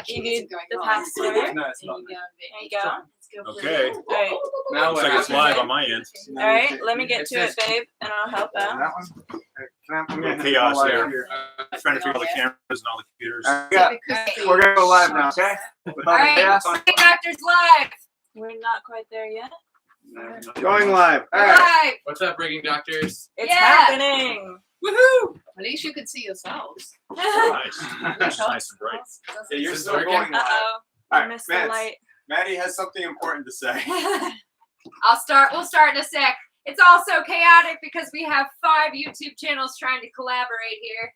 You need the password. No, it's not. There you go. Okay. All right. Now Looks like it's live on my end. All right. Let me get to it, babe, and I'll help out. That one? A little chaos here. Trying to figure out the cameras and all the computers. We're gonna go live now, okay? All right, Doctors live. We're not quite there yet. Going live. All right. Live. What's up, Rigging Doctors? It's Yeah. happening. Woohoo! At least you can see yourselves. Nice. It's nice and bright. Yeah, you're This is still working. going live. Uh-oh. All I right, missed the Mads. light. Maddie has something important to say. We'll start in a sec. It's also chaotic because we have 5 YouTube channels trying to collaborate here.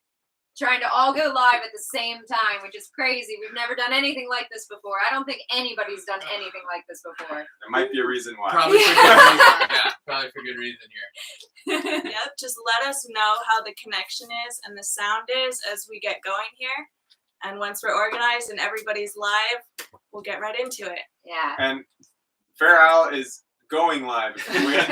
Trying to all go live at the same time, which is crazy. We've never done anything like this before. I don't think anybody's done anything like this before. There might be a reason why. Probably for good reason. Yeah, probably for good reason here. Yep. Just let us know how the connection is and the sound is as we get going here. And once we're organized and everybody's live, we'll get right into it. Yeah. And Fair Isle is going live. We had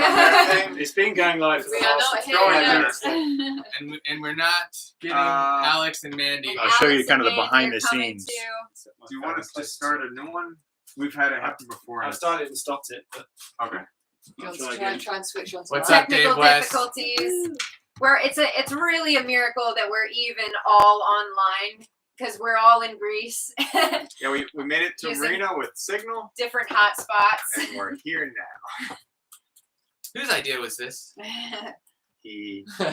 everything. It's been going live for We the are last. not going here live. yet. And we're not getting Alex and Mandy. I'll show you Alex kind of the and Mandy behind are the coming scenes. too. Do you want us to start a new one? We've had it happen before. I started and stopped it, but Okay. Do you want Try to again. try and switch on to What's live? up, Dave Technical West? difficulties. Where it's really a miracle that we're even all online because we're all in Greece, Yeah, we made it to Using- Reno with signal, different hotspots. and we're here now. Whose idea was this? He We've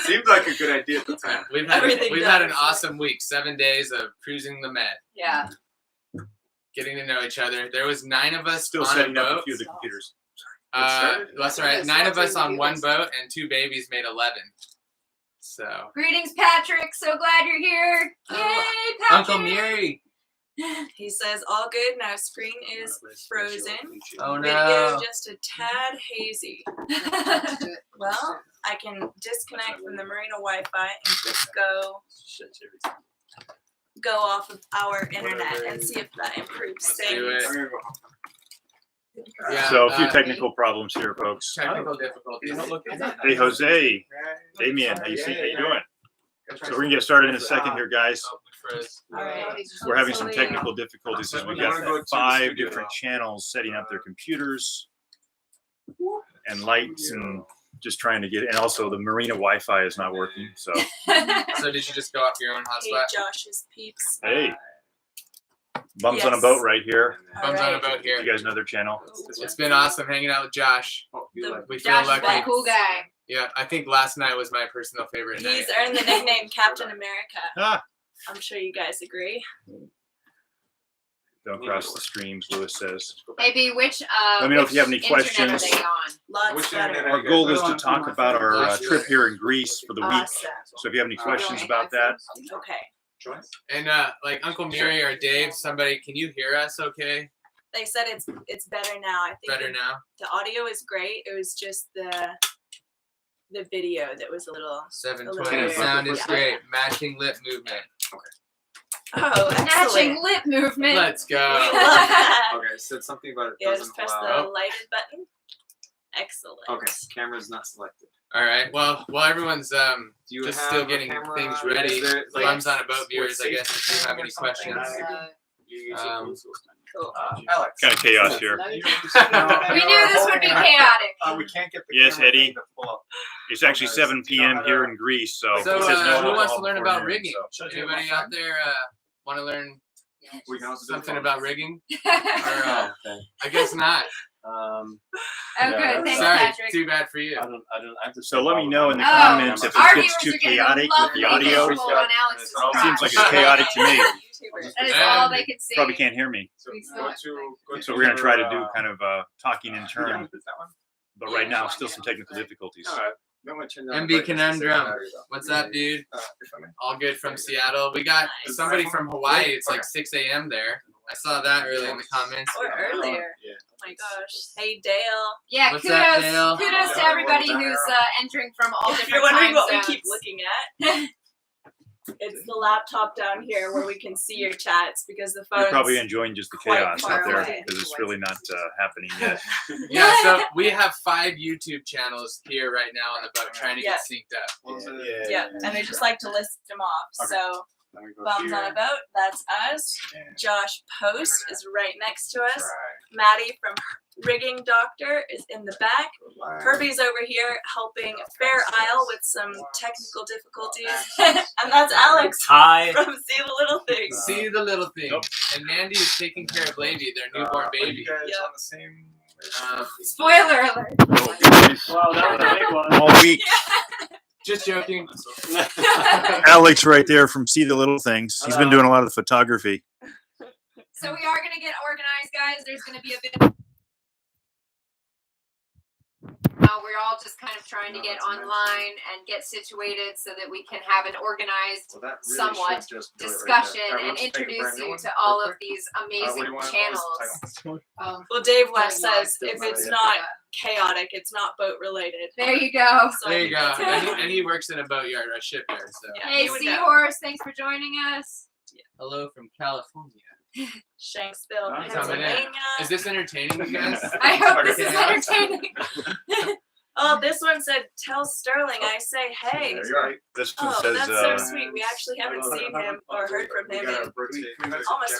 seemed like a good idea at the time. Everything had an does. awesome week. 7 days of cruising the Med, Yeah. getting to know each other. There was 9 of us Still on a setting up a boat. few of the computers. That's right. 9 of us on one boat, and 2 babies made 11. So, Greetings, Patrick. So glad you're here. Oh, Yay, Patrick. Uncle Mary. He says all good. Now screen is frozen. Oh Video no. just a tad hazy. Well, I can disconnect from the Marina Wi-Fi and just go off of our internet and see if that improves Let's things. do it. I'm gonna go. Yeah, So a few technical problems here, folks. technical difficulties. Hey, Jose, Damien, how you doing? So we're gonna get started in a second here, guys. Oh, we froze. All right. We're having some Hopefully- technical difficulties as we You wanna go got to the 5 studio. different channels setting up their computers and lights and just trying to get, and also the Marina Wi-Fi is not working. So So did you just go off your own Hey, hotspot? Josh's peeps. hey, Bums on a Yes. Boat right here. Bums on a Alright. boat here. You guys know their channel. It's been awesome hanging out with Josh. We feel Josh is lucky. that cool guy. Yeah, I think last night was my personal favorite night. He's earned the nickname Captain America. Ah, I'm sure you guys agree. don't cross the streams, Lewis says. Maybe which Let me know if you have any internet questions. Are they on? Lots Which better. internet Our goal is to talk about our Awesome. trip here in Greece for the week. Awesome. So if you have any questions about that, Okay. And like Uncle Miri or Dave, somebody, can you hear us okay? They said it's better now. I think Better now? the audio is great. It was just the video that was a little 720. Yeah. Sound is Yeah. great. Matching lip movement. oh Matching excellent. lip movement. Let's We go. love that. Okay, it said something about it Yeah, doesn't just press allow. the lighted button. Excellent. Okay, camera's not selected. All right. Well, while everyone's Do you just have still a getting camera? things Is ready, there, like, Bums on a Boat viewers, I with guess, if you have any safety questions. you use it Um, Cool. Alex. kind of chaos here. We knew this would be chaotic. We can't get the Yes, camera Eddie. thing to pull up. It's actually 7 p.m. here in Greece, so, So, it says no who alcohol wants to learn before about noon, rigging? so. Anybody out there want to learn We can also do something the about rigging? Or, Oh, I guess not. Oh, good. Thanks, Sorry, Patrick. too bad for you. So let me know in the Oh, comments if our it gets viewers too are getting a chaotic with lovely the audio. visual on Alex's Seems like crotch. it's chaotic to me. That is all they can see. Probably can't hear me. So We go saw to, go So we're gonna try to do your, kind of talking in turn, Is that one? but right now still some technical difficulties. Alright. No one turned down MB the brightness, it's Conundrum. the battery, though. What's up, dude? If I may. All good from Seattle. We got Nice. somebody from Hawaii. It's like 6 a.m. there. I saw that early in the comments. Or earlier. Yeah. Oh my gosh. Hey Dale. Yeah, What's up, Dale? kudos to everybody who's entering from all If different you're wondering time what zones. we keep looking at, it's the laptop down here where we can see your chats because the phone's You're probably enjoying just the quite chaos far out there away. because it's really not happening yet. Yeah, so we have 5 YouTube channels here right now on the boat trying to get synced up. Yeah, and I just like to list them off. Okay. So Then we go Bums on a here. Boat, that's us. Yeah. Josh Post is right next to us. Right. Maddie from Rigging Doctor is in the back. Relax. Herbie's over here helping Fair Isle with some technical difficulties. And that's Alex Hi. from See the Little Things. See the little thing. Nope. And Mandy is taking care of Lady, their newborn Are baby. you guys Yep. on the same? Spoiler alert. Well, that was a big one. All week. Just joking. Alex right there from See the Little Things. He's been doing a lot of the photography. So we are going to get organized, guys. There's going to be a bit. We're all just kind of trying to get online and get situated so that we can have an organized somewhat discussion and introduce you to all of these amazing channels. Well, Dave West says if it's not chaotic, it's not boat related. There you go. So There you go. that's- And he works in a boatyard, a shipyard. So Yeah. Hey, you would know. Seahorse, thanks for joining us. hello from California. Shanksville, Coming in. Pennsylvania. Is this entertaining, you guys? I hope this is Yeah. entertaining. Oh, this one said, "Tell Sterling I say hey." There you go. This one Oh, says, that's so sweet. We actually haven't seen him or heard from him in almost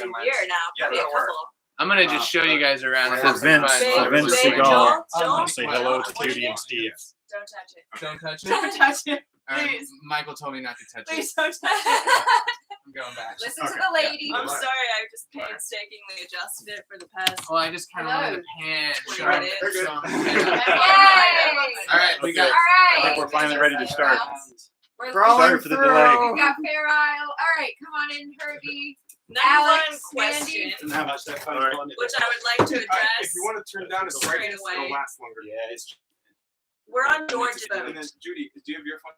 a year now, Yeah, probably a that'll work. couple. I'm gonna just show you guys around. For This is Vince. fun. Babe, Vince babe, Seagal. Joel, I Joel, want to say hello to what do Judy you and do? Steve. Don't touch it. Don't touch it. Don't touch it. Please. Michael told me not to touch it. Please don't touch it. I'm going back. Listen to the lady. I'm sorry, I just painstakingly adjusted it for the past. Well, I just kind of wanted to pan. Show him- Right. show him- Yay! All right, we got. All I think right. we're finally ready to start. We're Sorry for the delay. We've got Fair Isle. All right, come on in, Herbie. Number Alex, one question, Mandy. And how much that All right. which I would like to address. If you want to turn down the straight brightness, away. it'll last longer. Yeah, it's. We're on George's And then boat. Judy, do you have your phone?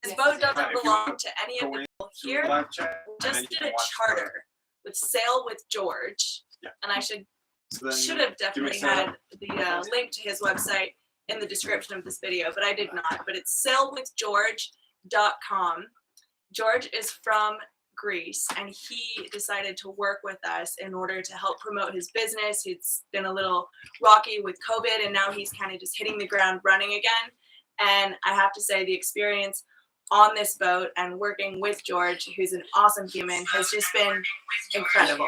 This boat doesn't Right, if you belong want to any of Go the in people to here. the live chat, We and then just you did can a watch the charter with Sail with George, Yeah. and I should So then have definitely set had up. the link to his website in the description of this video, but I did not. But it's sailwithgeorge.com. George is from Greece, and he decided to work with us in order to help promote his business. It's been a little rocky with COVID, and now he's kind of just hitting the ground running again. And I have to say, the experience on this boat and working with George, who's an awesome human, has just been incredible.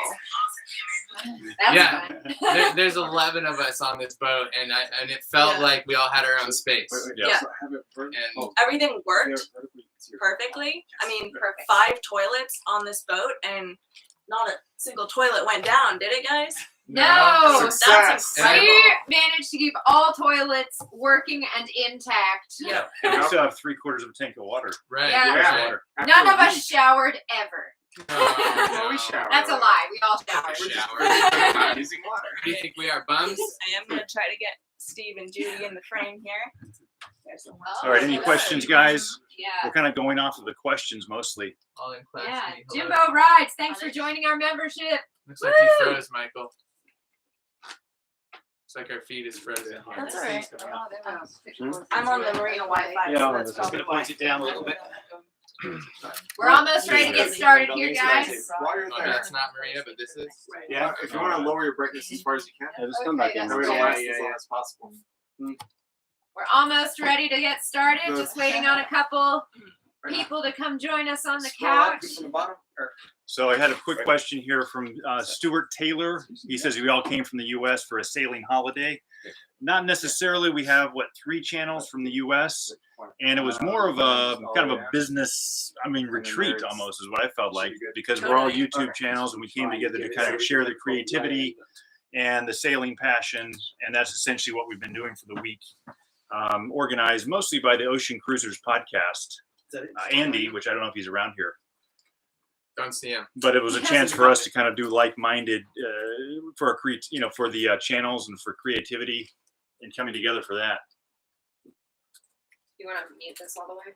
That's Yeah. fun. There's 11 of us on this boat, and it felt Yeah. like we all had our own space. Yeah. So have it vert- And- oh, Everything worked there, vertically, it's your- perfectly. I mean, Perfect. 5 toilets on this boat, and not a single toilet went down, did it, guys? No. Success. That's incredible. We managed to keep all toilets working and intact. Yep. And we still have 3/4 of a tank of water. Right. Yeah. Yeah. Water. After None a of us week. showered ever. Well, we No. shower. That's a lie. We all Shower. showered. We're not using water. Do you think we are bums? I am gonna try to get Steve and Judy in the frame here. There's the one. All right, any questions, guys? Yeah. We're kind of going off of the questions mostly. All in class. Yeah. me. Hello. Jimbo Rides, thanks for joining our membership. Looks like you Woo! froze, Michael. Looks like our feed is frozen here. That's all right. Oh, I'm on the Marina Wi-Fi, Yeah, so that's I'm probably gonna why. point it down a little bit. We're almost ready to get started here, guys. While you're Oh, there, that's not Maria, but this is. yeah, if you want to lower your brightness as far as you can, Yeah, just come back in. that way it'll last as long as possible. We're almost ready to get started. Good. Just waiting on a couple Right now. people to come join us on the Scroll up couch. from the bottom, or- So I had a quick question here from Stuart Taylor. He says we all came from the U.S. for a sailing holiday. Not necessarily. We have 3 channels from the U.S. and it was more of a kind of a business, retreat almost is what I felt like, because we're all YouTube channels and we came together to kind of share the creativity and the sailing passion, and that's essentially what we've been doing for the week. Organized mostly by the Ocean Cruisers podcast. Andy, which I don't know if he's around here, Don't see him. but it was a chance for us to kind of do like-minded for our for the channels and for creativity and coming together for that. You want to mute this all the way?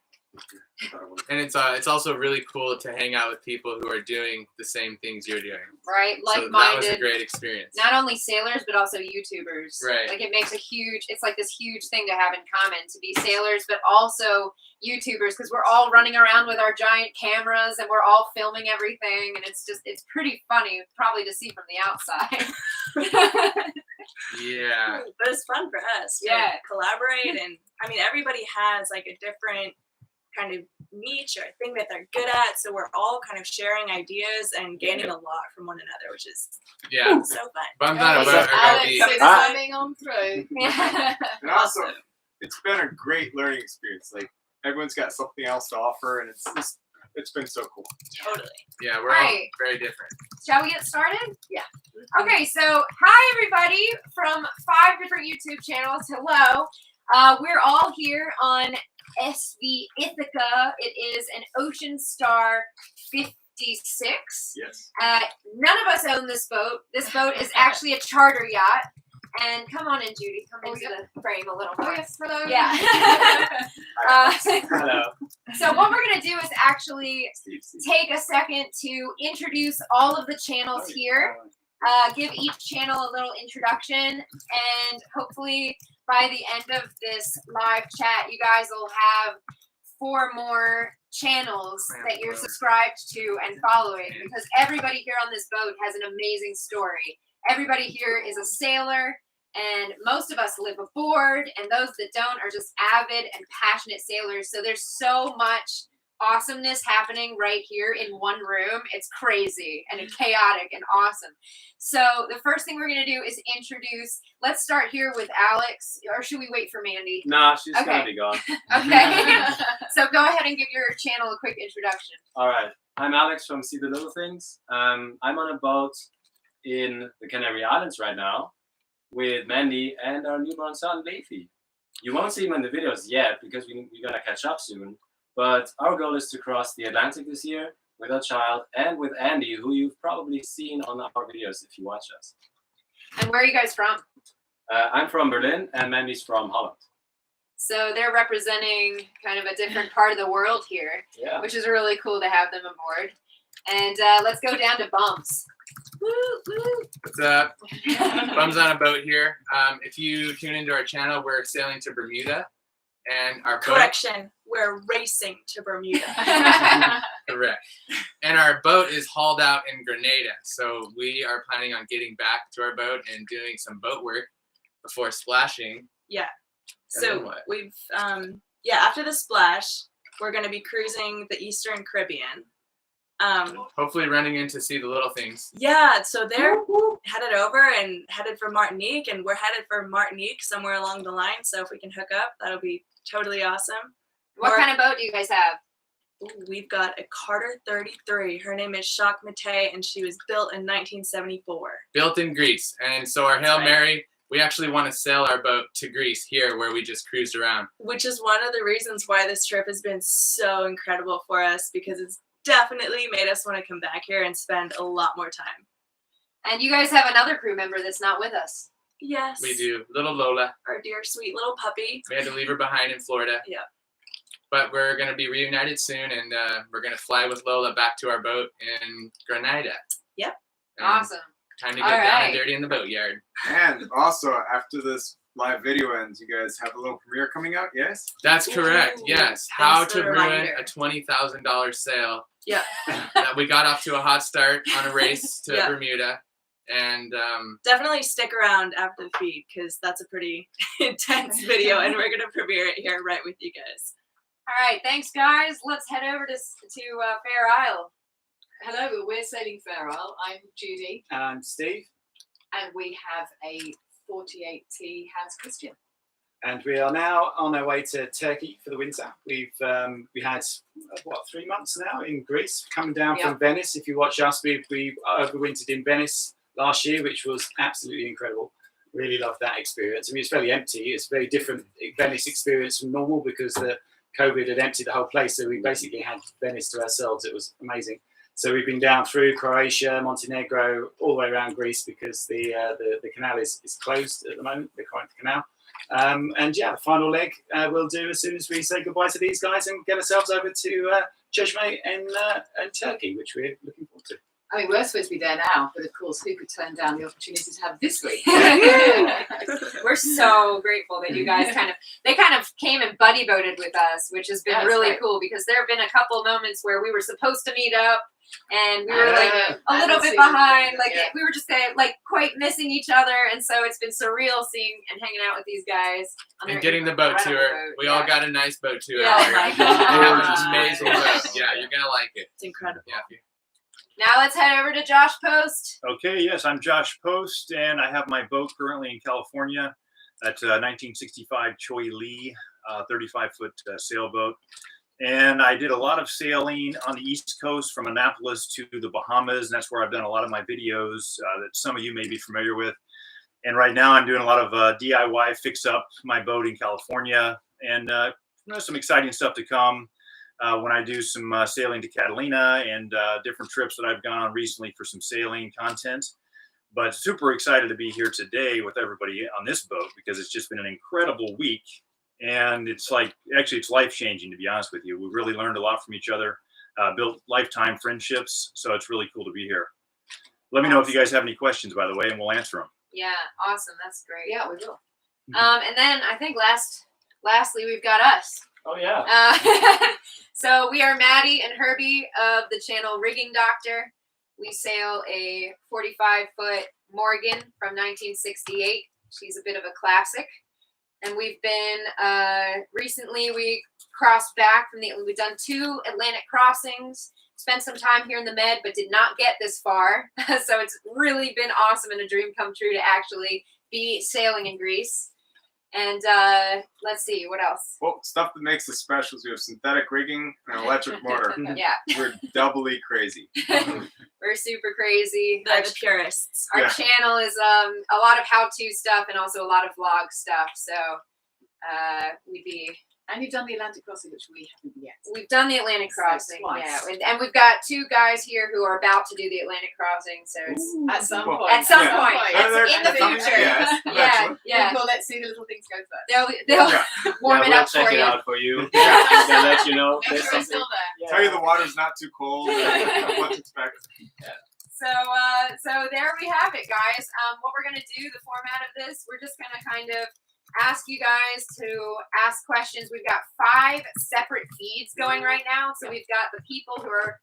And it's also really cool to hang out with people who are doing the same things you're doing. Right, So that was a like-minded. great experience. Not only sailors, but also YouTubers. Right. Like it makes it's like this huge thing to have in common to be sailors, but also YouTubers, because we're all running around with our giant cameras and we're all filming everything, and it's pretty funny, probably to see from the outside. Yeah. But it's fun for us to Yeah. collaborate, and I mean everybody has like a different kind of niche or a thing that they're good at. So we're all kind of sharing ideas and gaining a lot from one another, which is Yeah. so fun. Bums on a So boat are gonna Alex be. is coming on through. And also, it's been a great learning experience. Like everyone's got something else to offer, and it's been so cool. Totally. Yeah, we're Right. all very different. Shall we get started? Yeah. Okay, so hi everybody from 5 different YouTube channels. Hello. We're all here on SV Ithaca. It is an Ocean Star 56. Yes. None of us own this boat. This boat is actually a charter yacht. And come on in, Judy. Come into the frame a little Oh more. yes, hello. Yeah. Hello. So what we're gonna do is actually Steve. take a second to introduce all of the channels here. Give each channel a little introduction, and hopefully by the end of this live chat, you guys will have 4 more channels that you're subscribed to and following, because everybody here on this boat has an amazing story. Everybody here is a sailor, and most of us live aboard, and those that don't are just avid and passionate sailors. So there's so much awesomeness happening right here in one room. It's crazy and chaotic and awesome. So the first thing we're going to do is introduce, let's start here with Alex, or should we wait for Mandy? Nah, she's Okay. gonna be gone. Okay. So go ahead and give your channel a quick introduction. All right. I'm Alex from See the Little Things. I'm on a boat in the Canary Islands right now with Mandy and our newborn son, Leafy. You won't see him in the videos yet because we're gonna catch up soon. But our goal is to cross the Atlantic this year with our child and with Andy, who you've probably seen on our videos if you watch us. And where are you guys from? I'm from Berlin and Mandy's from Holland. So they're representing kind of a different part of the world here, Yeah. which is really cool to have them aboard. And let's go down to Bumps. Woo, woo. What's up? Bums on a boat here. If you tune into our channel, we're sailing to Bermuda, and our boat. Correction. We're racing to Bermuda. Correct. And our boat is hauled out in Grenada, so we are planning on getting back to our boat and doing some boat work before splashing. then So what? we've after the splash, we're gonna be cruising the Eastern Caribbean. Hopefully running in to see the little things. Yeah, so they're headed over and headed for Martinique, and we're headed for Martinique somewhere along the line. So if we can hook up, that'll be totally awesome. What Or- kind of boat do you guys have? Ooh, we've got a Carter 33. Her name is Jacques Maté, and she was built in 1974. Built in Greece. And so our Hail Right. Mary, we actually want to sail our boat to Greece here where we just cruised around. Which is one of the reasons why this trip has been so incredible for us, because it's definitely made us want to come back here and spend a lot more time. And you guys have another crew member that's not with us. Yes. We do. Little Lola. Our dear sweet little puppy. We had to leave her behind in Florida. Yeah. But we're going to be reunited soon, and we're going to fly with Lola back to our boat in Grenada. Yep. And Awesome. Time to All get down right. and dirty in the boatyard. And also, after this live video ends, you guys have a little premiere coming out, yes? That's correct. Ooh, Yes. thanks How for to the ruin reminder. a $20,000 sail. Yeah. That we got off to a hot start on a race to Yeah. Bermuda. And Definitely stick around after the feed, because that's a pretty intense video, and we're gonna premiere it here right with you guys. All right, thanks guys. Let's head over to Fair Isle. Hello, we're sailing Fair Isle. I'm Judy, And Steve, and we have a 48T Hans Christian. and we are now on our way to Turkey for the winter. We had 3 months now in Greece, coming down from Venice. If you watch us, we overwintered in Venice last year, which was absolutely incredible. Really loved that experience. I mean, it's fairly empty. It's a very different Venice experience from normal because the COVID had emptied the whole place. So we basically had Venice to ourselves. It was amazing. So we've been down through Croatia, Montenegro, all the way around Greece because the canal is closed at the moment, the Corinth Canal. And yeah, the final leg we'll do as soon as we say goodbye to these guys and get ourselves over to Çeşme in Turkey, which we're looking forward to. I mean, we're supposed to be there now, but of course, who could turn down the opportunity to have this week? We're so grateful that you guys kind of came and buddy boated with us, which has been That's really great. cool because there have been a couple moments where we were supposed to meet up and we were I like know. a I little haven't bit seen them. behind, like Yeah. we were just like quite missing each other, and so it's been surreal seeing and hanging out with these guys on And their getting the boat incredible tour. boat. We all Yeah. got a nice boat tour. Yeah. Oh my They have an God. amazing boat. Yeah, you're gonna like it. It's incredible. Yeah. Now let's head over to Josh Post. Okay, yes, I'm Josh Post, and I have my boat currently in California. That's a 1965 Choi Lee 35-foot sailboat. And I did a lot of sailing on the East Coast from Annapolis to the Bahamas, and that's where I've done a lot of my videos that some of you may be familiar with. And right now I'm doing a lot of DIY fix-up my boat in California, and some exciting stuff to come. When I do some sailing to Catalina and different trips that I've gone on recently for some sailing content. But super excited to be here today with everybody on this boat because it's just been an incredible week. And it's it's life-changing, to be honest with you. We've really learned a lot from each other, built lifetime friendships. So it's really cool to be here. Let me know if you guys have any questions, by the way, and we'll answer them. Yeah, awesome. That's great. Yeah, we will. And then I think lastly we've got us. Oh yeah. So we are Maddie and Herbie of the channel Rigging Doctor. We sail a 45-foot Morgan from 1968. She's a bit of a classic. And we've been, recently we crossed back we've done 2 Atlantic crossings, spent some time here in the Med, but did not get this far. So it's really been awesome and a dream come true to actually be sailing in Greece. And let's see, what else? Well, stuff that makes us special is we have synthetic rigging and an electric motor. Yeah, We're doubly crazy. we're super crazy. They're the purists. Our Yeah. channel is a lot of how-to stuff and also a lot of vlog stuff. So And you've done the Atlantic crossing, which we haven't yet. we've done the Atlantic So crossing, twice. yeah, and we've got 2 guys here who are about to do the Atlantic crossing. So it's At some Well, point. at some Yeah. point, They're in the coming, future. yes, Yeah, eventually. yeah. Well, let's see the little things go first. They'll Yeah. warm it we'll up check for it you. out for you. They'll let you know. if Make there's sure it's something. still there. Tell you the water's not too cold. What to expect. So there we have it, guys. What we're gonna do, the format of this, we're just gonna kind of ask you guys to ask questions. We've got 5 separate feeds going right now. So we've got the people who are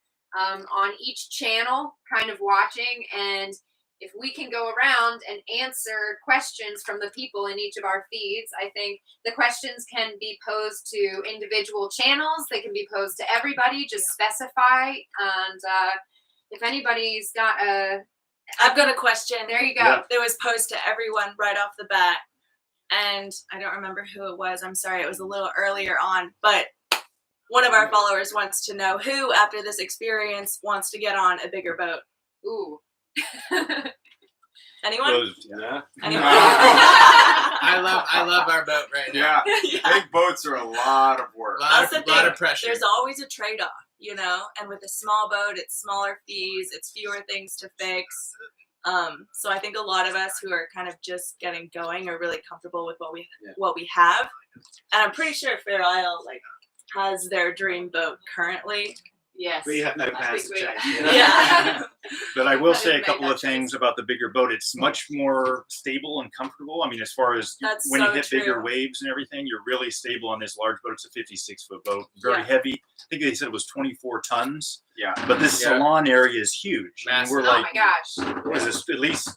on each channel kind of watching, and if we can go around and answer questions from the people in each of our feeds, I think the questions can be posed to individual channels. They can be posed to everybody. Just specify, and if anybody's got I've got a question. there you go. Yeah. It was posed to everyone right off the bat, and I don't remember who it was. I'm sorry, it was a little earlier on, but one of our followers wants to know who, after this experience, wants to get on a bigger boat. Ooh. Anyone? Yeah. Anyone? I love our boat right now. Yeah. Yeah. Big boats are a lot of work. That's the Lot thing. of pressure. There's always a trade-off, you know. And with a small boat, it's smaller fees, it's fewer things to fix. So I think a lot of us who are kind of just getting going are really comfortable with what we have. And I'm pretty sure Fair Isle has their dream boat currently. Yes. We have no I plans think to we- change. Yeah. But I will How did say you a make couple that of things about the bigger boat. It's much more stable and comfortable. I mean, as far as That's when you so hit bigger true. waves and everything, you're really stable on this large boat. It's a 56-foot boat, very Yeah. heavy. I think they said it was 24 tons. Yeah. But this Yeah. salon area is huge. I mean, we're Massive. Oh like, my gosh. what is this? At least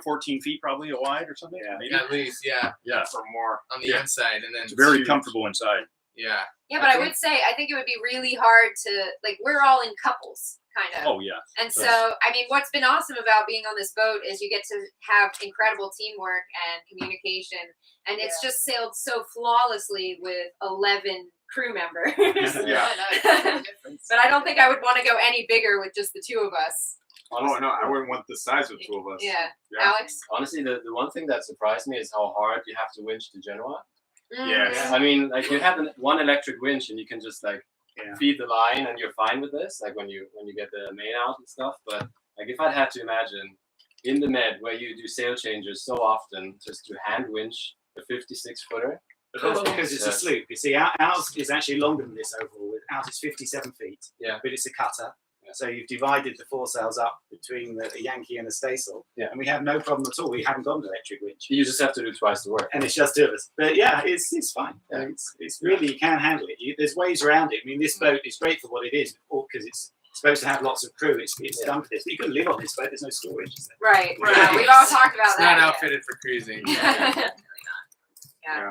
14 feet probably wide or something. Yeah. Maybe. At least, yeah, Yeah. Or more. on the Yeah. inside, and then It's very huge. comfortable inside. yeah. Yeah, but I would say I think it would be really hard to we're all in couples kind of. Oh yeah. And so, I mean, what's been awesome about being on this boat is you get to have incredible teamwork and communication, and it's just sailed so flawlessly with 11 crew members. Yeah. I know, it's a difference. But I don't think I would want to go any bigger with just the 2 of us. Oh no, I wouldn't want the size of 2 of us. Yeah. Yeah. Alex? Honestly, the one thing that surprised me is how hard you have to winch to Genoa. Yes. I mean, like you have one electric winch and you can just like Yeah. feed the line and you're fine with this. Like when you get the main out and stuff. But like if I'd had to imagine in the Med where you do sail changes so often, just to hand winch a 56-footer. But that's because it's a sloop. You see, ours is actually longer than this overall. Ours is 57 feet. Yeah. But it's a cutter. Yeah. So you've divided the foresails up between the Yankee and the staysail. Yeah. And we have no problem at all. We haven't got an electric winch. You just have to do twice the work. And it's just two of us. But yeah, it's fine. Yeah. It's really, you can handle it. There's ways around it. I mean, this boat is great for what it is, because it's supposed to have lots of crew. It's done for this. But you can live on this boat. There's no storage. Is there? Right. Right. Yeah, we've all talked about It's that. not outfitted for cruising. Yeah.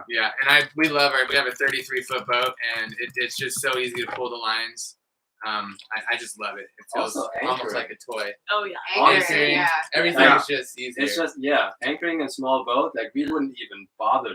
Yeah, and we love we have a 33-foot boat, and it's just so easy to pull the lines. I just love it. It feels Also almost anchoring. like a toy. Oh yeah. Honestly, Anchoring, yeah. Everything Yeah. is just easier. It's just anchoring a small boat. Like we wouldn't even bother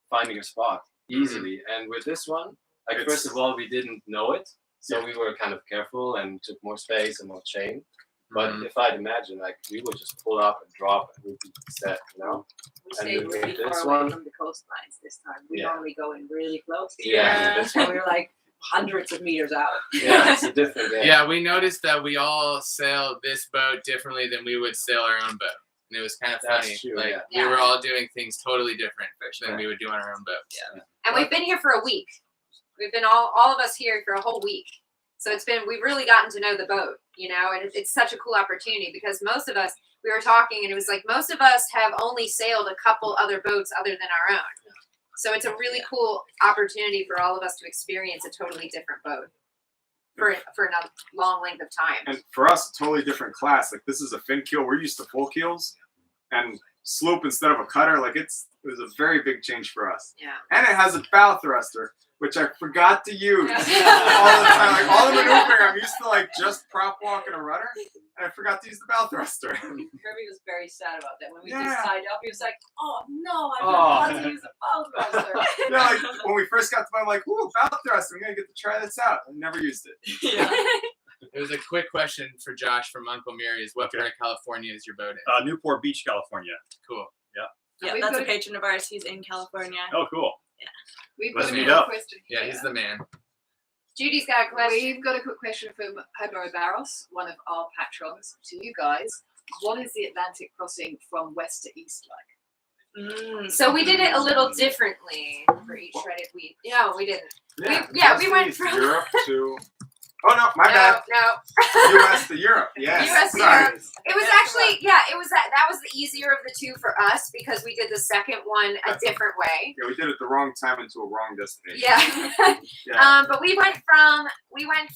finding a spot easily. And with this one, like It's- first of all, we didn't know it, so we were kind of careful and took more space and more chain. But Mhm. if I'd imagine, like we would just pull up and drop and we'd be set, you know. We And stayed with really this far away one- from the coastlines this time. We Yeah. normally go in really close. Yeah. So we were like hundreds of meters out. Yeah, it's a different. Yeah, we noticed that we all sail this boat differently than we would sail our own boat. And it was kind of That's funny. true, like yeah. we Yeah. were all doing things totally different than Yeah. we would do on our own boat. Yeah. And we've been here for a week. We've been all of us here for a whole week. So we've really gotten to know the boat, you know, and it's such a cool opportunity because most of us, we were talking and it was like most of us have only sailed a couple other boats other than our own. So it's a really cool opportunity for all of us to experience a totally different boat for a long length of time. And for us, a totally different class. Like this is a fin keel. We're used to full keels and sloop instead of a cutter. Like it was a very big change for us. Yeah. And it has a bow thruster, which I forgot to use all the time. Like all the maneuvering, I'm used to like just prop walking a rudder, and I forgot to use the bow thruster. Kirby was very sad about that. When we Yeah. decided up, he was like, "Oh no, I Oh. forgot to use a bow thruster." Yeah, like when we first got to, I'm like, "Ooh, bow thruster! I'm gonna get to try this out." I never used it. Yeah. It was a quick question for Josh from Uncle Mary's. What part of California is your boat in? Newport Beach, California. Cool. Yeah, We've that's got a a- patron of ours. He's in California. Oh, cool. We've Let's got a meet quick up. question. Yeah, here. he's the man. Judy's got a question. We've got a quick question from Hobo Barros, one of our patrons, to you guys. What is the Atlantic crossing from west to east like? So we did it a little differently for each shredded wheat. No, we didn't. we mostly went it's from- Europe to. Oh no, my bad. No. U.S. to Europe. Yes. US to Sorry. Europe. It was actually, it was that was the easier of the two for us because we did the second one a different way. Yeah, we did it the wrong time into a wrong destination. Yeah. Yeah. But we went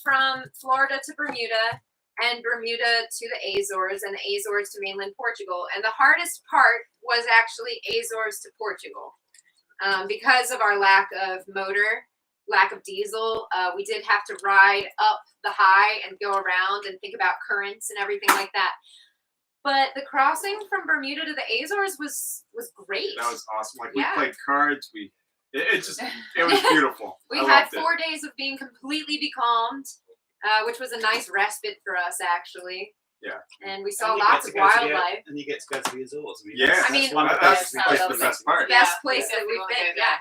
from Florida to Bermuda and Bermuda to the Azores and the Azores to mainland Portugal. And the hardest part was actually Azores to Portugal. Because of our lack of motor, lack of diesel, we did have to ride up the high and go around and think about currents and everything like that. But the crossing from Bermuda to the Azores was great. That was awesome. Like Yeah. we played cards. It was beautiful. We I had loved it. 4 days of being completely becalmed, which was a nice respite for us, actually. Yeah. And we saw And you get lots to of go to the- wildlife. And you get to go to the Azores. Yeah, that's I mean- one of the that's best the best part. The best Yeah, place yeah. that we've been. Yeah.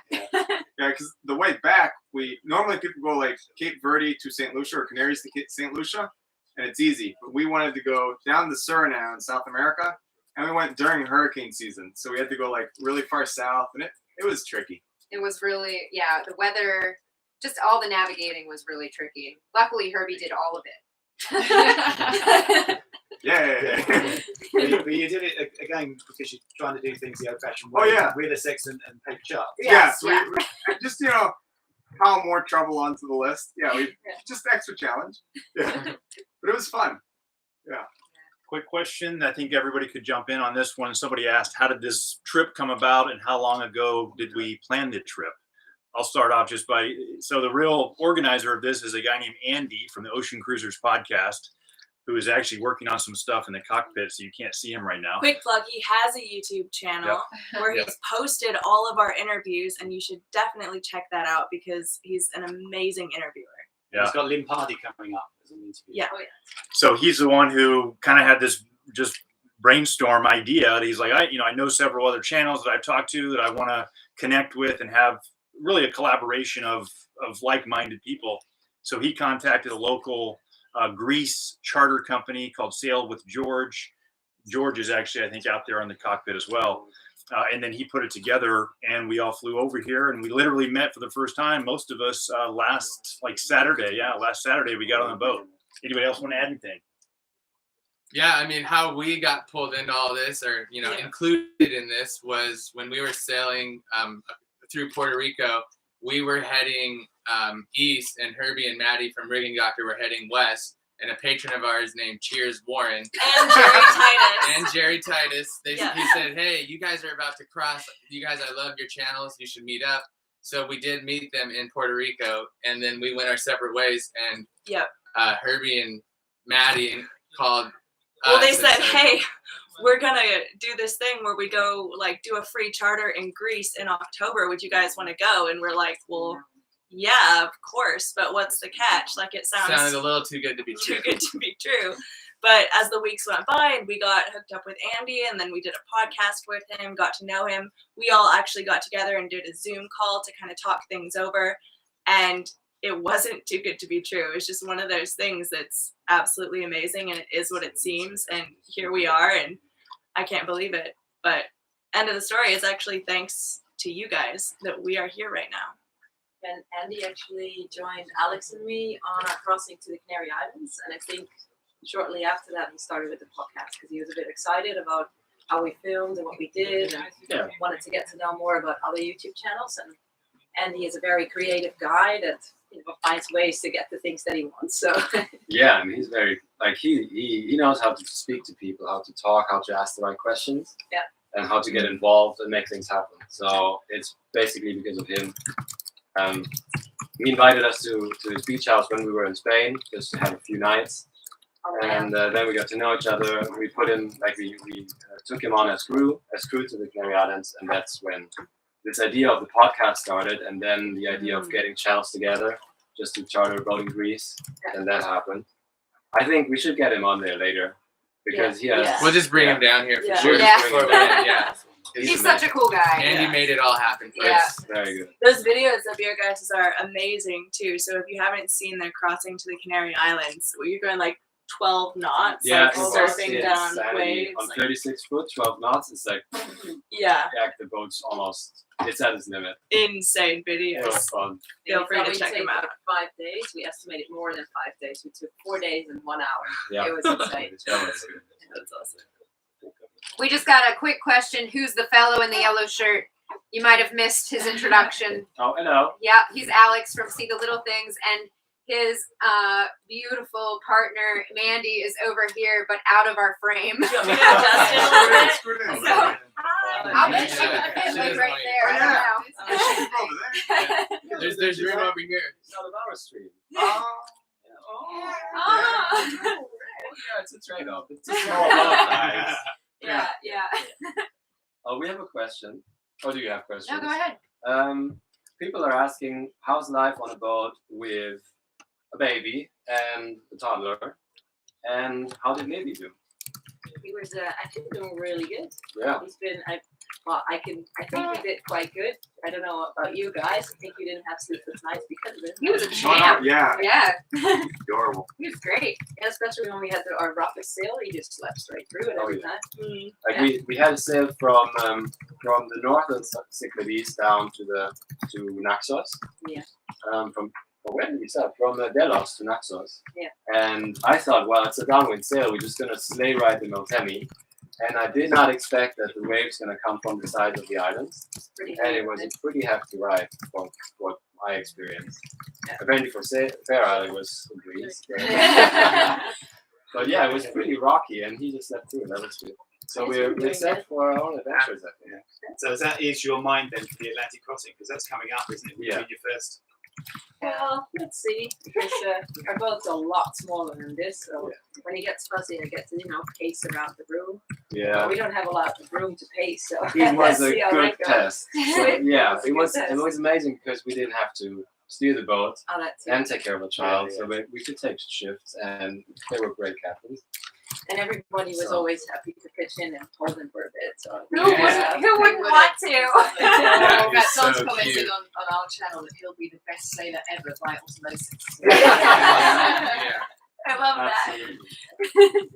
Yeah. Yeah, because the way back, we normally people go like Cape Verde to St. Lucia or Canaries to St. Lucia, and it's easy. But we wanted to go down to Suriname in South America, and we went during hurricane season, so we had to go like really far south, and it was tricky. It was really, the weather, just all the navigating was really tricky. Luckily, Herbie did all of it. Yeah. But you did it again because you're trying to do things the old-fashioned way. Oh, yeah. With a sex and paper chart. Yes, yeah. we just pile more trouble onto the list. Yeah, we just extra challenge. Yeah, but it was fun. Quick question. I think everybody could jump in on this one. Somebody asked, how did this trip come about and how long ago did we plan the trip? I'll start off so the real organizer of this is a guy named Andy from the Ocean Cruisers podcast, who is actually working on some stuff in the cockpit, so you can't see him right now. Quick plug, he has a YouTube channel where he's posted all of our interviews, and you should definitely check that out because he's an amazing interviewer. Yeah. He's got Lynn Pardy coming up as an interview. Yeah. So he's the one who kind of had this just brainstorm idea. That he's like, I know several other channels that I've talked to that I want to connect with and have really a collaboration of like-minded people. So he contacted a local Greece charter company called Sail with George. George is actually, I think, out there on the cockpit as well. And then he put it together and we all flew over here and we literally met for the first time, most of us last Saturday. Yeah, last Saturday we got on the boat. Anybody else want to add anything? Yeah, I mean, how we got pulled into all this, or Yeah. included in this, was when we were sailing through Puerto Rico. We were heading east, and Herbie and Maddie from Rigging Doctor were heading west. And a patron of ours named Cheers Warren And Jerry Titus. and Jerry Titus, Yeah. he said, "Hey, you guys are about to cross. You guys, I love your channels. You should meet up." So we did meet them in Puerto Rico, and then we went our separate ways. And Yep. Herbie and Maddie called. Well, they us and said, "Hey, we're gonna do this thing where we go like do a free charter in Greece in October. Would you guys want to go?" And we're like, "Well, yeah, of course. But what's the catch? Like, it sounded sounds a little too good to be true." too good to be true." But as the weeks went by and we got hooked up with Andy, and then we did a podcast with him, got to know him, we all actually got together and did a Zoom call to kind of talk things over. And it wasn't too good to be true. It's just one of those things that's absolutely amazing, and it is what it seems. And here we are, and I can't believe it. But end of the story is actually thanks to you guys that we are here right now. And Andy actually joined Alex and me on our crossing to the Canary Islands. And I think shortly after that, he started with the podcast because he was a bit excited about how we filmed and what we did, and wanted to get to know more about other YouTube channels. And Andy is a very creative guy that finds ways to get the things that he wants. So Yeah, and he's very like he knows how to speak to people, how to talk, how to ask the right questions, Yeah. and how to get involved and make things happen. So it's basically because of him. He invited us to his beach house when we were in Spain, just to have a few nights, and then we got to know each other. We put him like we took him on as crew to the Canary Islands, and that's when this idea of the podcast started, and then the idea of getting channels together just to charter a boat in Greece, and that happened. I think we should get him on there later because he has. Yeah. We'll just bring him down here for Yeah. sure. Yeah. Before we end, yeah. He's such a cool guy. Andy made it all happen for Yeah. us. Very good. Those videos of your guys are amazing too. So if you haven't seen their crossing to the Canary Islands, where you're going like 12 knots, Yeah, like surfing down waves. on like- 36 foot, 12 knots. It's like yeah, the boat's almost it's at its limit. insane It was videos. fun. Feel it free to probably check take him out. like 5 days. We estimated more than 5 days. We took 4 days and 1 hour. Yeah. It was insane. That was good. That's awesome. We just got a quick question. Who's the fellow in the yellow shirt? You might have missed his introduction. Oh, hello. Yeah, he's Alex from See the Little Things, and his beautiful partner Mandy is over here, but out of our frame. You want me to adjust it a little bit? Screw it in. So- I'll bet Yeah. she can fit She like doesn't right like- there. I don't know. There's room over here. It's out of our stream. Oh. Oh. Yeah, it's a trade-off. It's a small boat, guys. Yeah. Oh, we have a question. Oh, do you have questions? No, go ahead. People are asking, how's life on a boat with a baby and a toddler? And how did Navy do? He was actually doing really good. Yeah. He's been, I think we did quite good. I don't know about you guys. I think you didn't have sleepless nights because of it. He was a Oh, no, champ. yeah, Yeah, adorable. he was great. Yeah, especially when we had our roughest sail, he just slept straight through it Oh, every yeah. time. Mm. Like we had a sail from the northern Cyclades down to Naxos. Yeah. From where did we sail? From Delos to Naxos. Yeah. And I thought, well, it's a downwind sail. We're just gonna sleigh ride the Meltemi. And I did not expect that the waves gonna come from the sides of the islands. It's pretty And it good. was a pretty hefty ride from what I experienced. Yeah. Apparently for Fair Isle it was a breeze. But yeah, it was pretty rocky, and he just slept through it. That was good. So we're set for our own adventures, I think. So that is your mind then for the Atlantic crossing, because that's coming up, isn't it? Yeah. Between your first. Well, let's see. Because our boat's a lot smaller than this, so when he gets fuzzy, I get to pace around the room. Yeah. But we don't have a lot of room to pace, so It was let's a see how good that goes. test. So, It yeah, was a it good was test. amazing because we didn't have to steer the boat Oh, that's it. and take care of a child, Yeah, so we could take shifts, and they were great captains. And everybody was So- always happy to pitch in and hold him for a bit. So Who wouldn't want to? Yeah, he's Don's so commented cute. on our channel that he'll be the best sailor ever by osmosis. Yeah. I love that. Absolutely.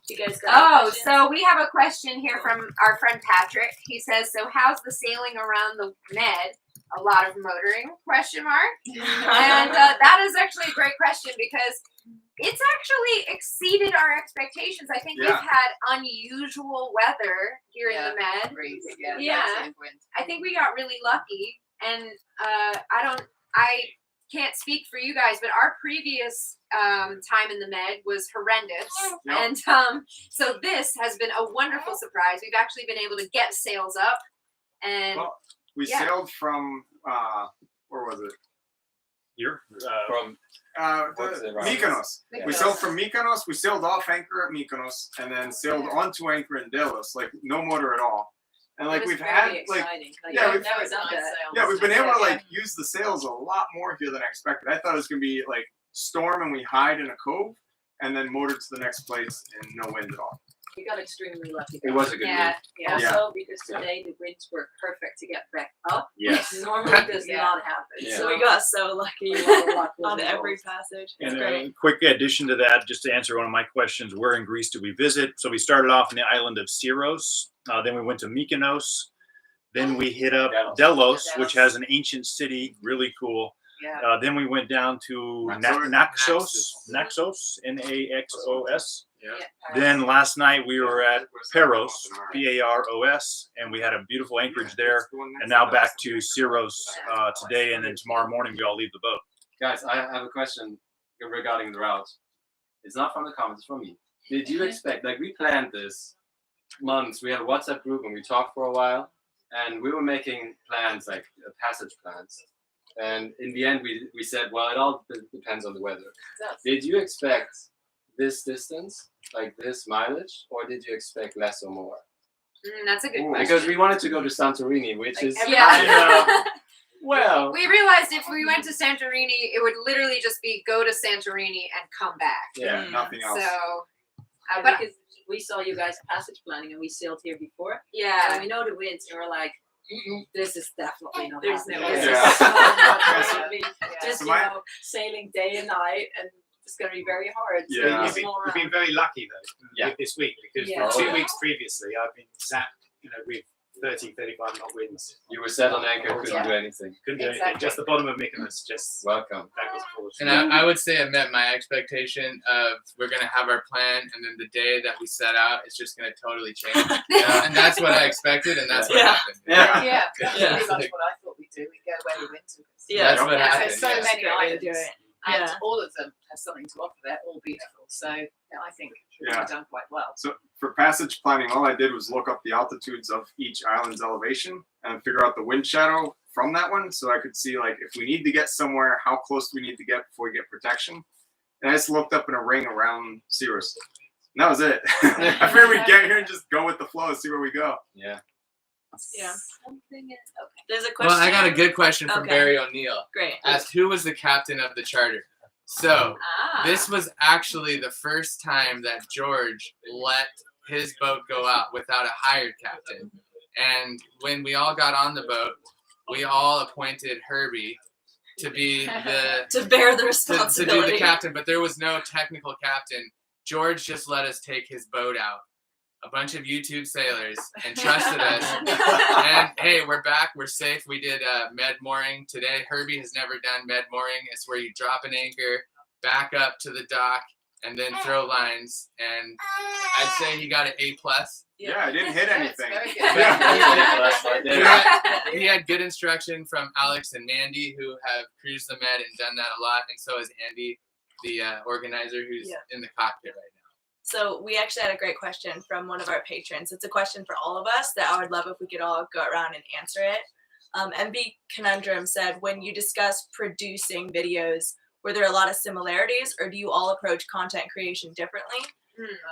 You guys got Oh, questions? so we have a question here from our friend Patrick. He says, so how's the sailing around the Med a lot of motoring? And that is actually a great question because it's actually exceeded our expectations. I think we've Yeah. had unusual weather here in the Med. Breezy, yeah. Yeah. massive wind. I think we got really lucky, and I can't speak for you guys, but our previous time in the Med was horrendous, Yep. and so this has been a wonderful surprise. We've actually been able to get sails up, and Well, we Yeah. sailed from where was it? You're From What's it, right? Mykonos. Yeah. We sailed from Mykonos. We sailed off anchor at Mykonos and then sailed onto anchor in Delos, like no motor at all. And like It was we've had very like exciting. Like, yeah, I've we've- never Nice done that. sails. yeah, we've been able to Yeah. like use the sails a lot more here than I expected. I thought it was gonna be like storm and we hide in a cove and then motor to the next place and no wind at all. We got extremely lucky. it was a good yeah, move. yeah. Also, because today the winds were perfect to get back up. Yes. Normally does Yeah. not happen. Yeah. So we got so lucky A lot of luck was on every involved. passage. It's And great. a quick addition to that, just to answer one of my questions, where in Greece did we visit? So we started off in the island of Syros, then we went to Mykonos, then we hit up Delos, which has an ancient city, really cool. Yeah. Then we went down to Naxos. Naxos, Naxos. Yeah. Then last night we were at Paros, Paros, and we had a beautiful anchorage there. And now back to Syros today, and then tomorrow morning we all leave the boat. Guys, I have a question regarding the route. It's not from the comments, it's from me. Did you expect, like we planned this months, we had a WhatsApp group and we talked for a while and we were making plans, like passage plans. And in the end, we said, well, it all depends on the weather. That's- Did you expect this distance, like this mileage, or did you expect less or more? That's a good Ooh. question. Because we wanted to go to Santorini, which is Yeah. well, We realized if we went to Santorini, it would literally just be go to Santorini and come back. yeah. Nothing else. So, But because we saw you guys passage planning and we sailed here before, and yeah, we know the winds, and we're like, this is definitely not There's happening. no This way. is Yeah. so not Yeah. gonna be just So my- sailing day and night, and it's gonna be very hard. So Yeah. it's We've all been around. very lucky though Yeah. with this week because Yeah. for 2 Oh, yeah. weeks previously I've been sat, with 30, 35 knot winds. You were set on anchor, couldn't Yeah. do anything. Couldn't do anything. Exactly. Just the bottom of Mykonos, just Welcome. backwards and forwards. And I would say it met my expectation of we're gonna have our plan, and then the day that we set out, it's just gonna totally change. And that's what I expected, and that's what Yeah. happened. Yeah. Yeah, that's Yeah. pretty much what I thought we'd do. We'd go where the winter was. Yeah. That's what Yeah, happened. there's so yeah. many Great way to do islands, it. and Yeah. all of them have something to offer. They're all beautiful. So yeah, I think Yeah. we've done quite well. So for passage planning, all I did was look up the altitudes of each island's elevation and figure out the wind shadow from that one, so I could see like if we need to get somewhere, how close do we need to get before we get protection. And I just looked up in a ring around Syros. And that was it. I figured we'd get here and just go with the flow, see where we go. Yeah. Yeah. Something is okay. There's a question. Well, I got a good question from Okay. Barry O'Neill. Great. Asked who was the captain of the charter. So Ah. this was actually the first time that George let his boat go out without a hired captain. And when we all got on the boat, we all appointed Herbie to be the To bear the to do responsibility. the captain, but there was no technical captain. George just let us take his boat out, a bunch of YouTube sailors, and trusted us. And hey, we're back. We're safe. We did med mooring today. Herbie has never done med mooring. It's where you drop an anchor, back up to the dock, and then throw lines. And I'd say he got an A+. Yeah, I didn't hit Yeah, anything. it's very good. Yeah. He had good instruction from Alex and Mandy, who have cruised the Med and done that a lot, and so has Andy, the organizer, who's Yeah. in the cockpit right now. So we actually had a great question from one of our patrons. It's a question for all of us that I would love if we could all go around and answer it. MB Conundrum said, when you discuss producing videos, were there a lot of similarities, or do you all approach content creation differently?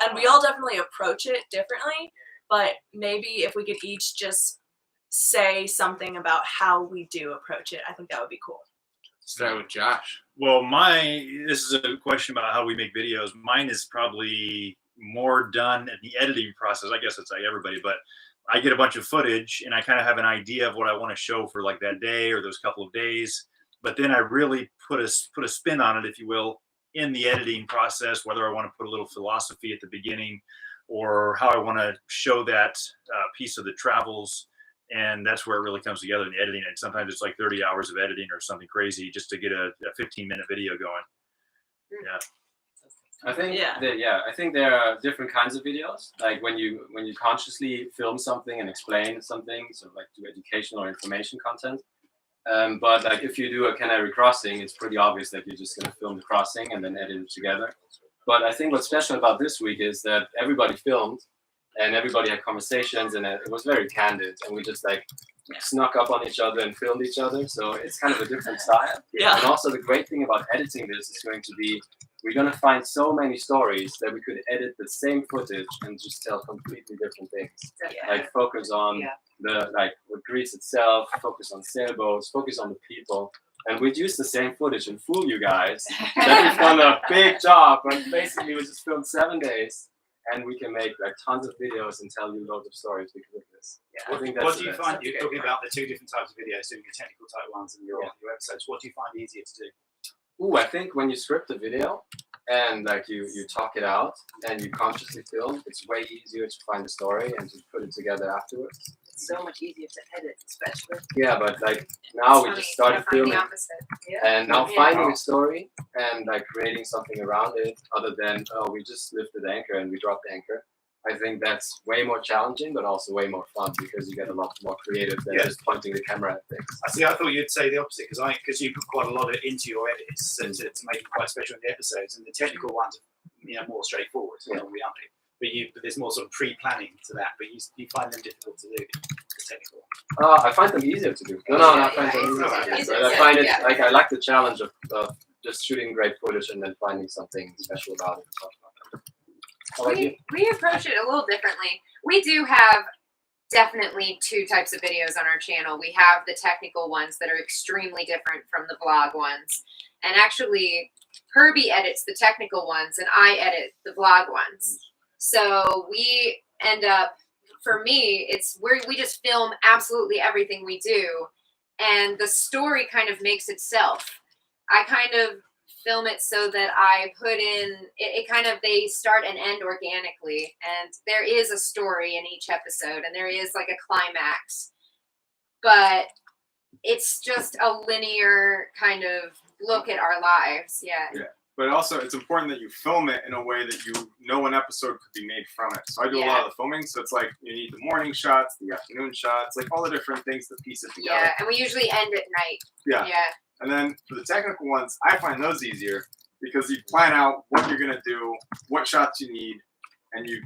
And we all definitely approach it differently, but maybe if we could each just say something about how we do approach it, I think that would be cool. Start with Josh. Well, this is a question about how we make videos. Mine is probably more done in the editing process. I guess it's like everybody, but I get a bunch of footage and I kind of have an idea of what I want to show for like that day or those couple of days. But then I really put a spin on it, if you will, in the editing process, whether I want to put a little philosophy at the beginning or how I want to show that piece of the travels And that's where it really comes together in the editing. And sometimes it's like 30 hours of editing or something crazy just to get a 15-minute video going. Yeah. I think Yeah. I think there are different kinds of videos. Like when you consciously film something and explain something, so like do educational or information content. But like if you do a Canary crossing, it's pretty obvious that you're just gonna film the crossing and then edit it together. But I think what's special about this week is that everybody filmed and everybody had conversations and it was very candid, and we just like snuck up on each other and filmed each other. So it's kind of a different style. Yeah. And also the great thing about editing this is going to be we're going to find so many stories that we could edit the same footage and just tell completely different things. Yeah. Like focus on the what Greece itself, focus on sailboats, focus on the people, and we'd use the same footage and fool you guys that we've done a big job. But basically, we just filmed 7 days, and we can make like tons of videos and tell you loads of stories because of this. I think that's What the do you best. find? You're talking about the two different types of videos, doing your technical type ones and your episodes. What do you find easier to do? Ooh, I think when you script a video and like you talk it out and you consciously film, it's way easier to find the story and to put it together afterwards. It's so much easier to edit, especially. Yeah, but like now we Funny, just started I find filming the opposite. and now Yeah. finding a story and like creating something around it other than, oh, we just lifted anchor and we dropped anchor. I think that's way more challenging, but also way more fun because you get a lot more creative than just pointing the camera at things. I thought you'd say the opposite because you put quite a lot of it into your edits to make it quite special in the episodes, and the technical ones are more straightforward, normally, aren't they? But there's more sort of pre-planning to that. But you find them difficult to do, the technical. I find them easier to do. No, I find them easier to do. But I find it like I like the challenge of just shooting great footage and then finding something special about it. How about you? We approach it a little differently. We do have definitely two types of videos on our channel. We have the technical ones that are extremely different from the vlog ones. And actually, Herbie edits the technical ones and I edit the vlog ones. So we end up, for me, it's where we just film absolutely everything we do. And the story kind of makes itself. I kind of film it so that I put in it kind of, they start and end organically, and there is a story in each episode and there is like a climax, but it's just a linear kind of look at our lives. But also, it's important that you film it in a way that an episode could be made from it. So I do a lot of the filming, so it's like you need the morning shots, the afternoon shots, like all the different things to piece it together. And we usually end at night. And then for the technical ones, I find those easier because you plan out what you're gonna do, what shots you need, and you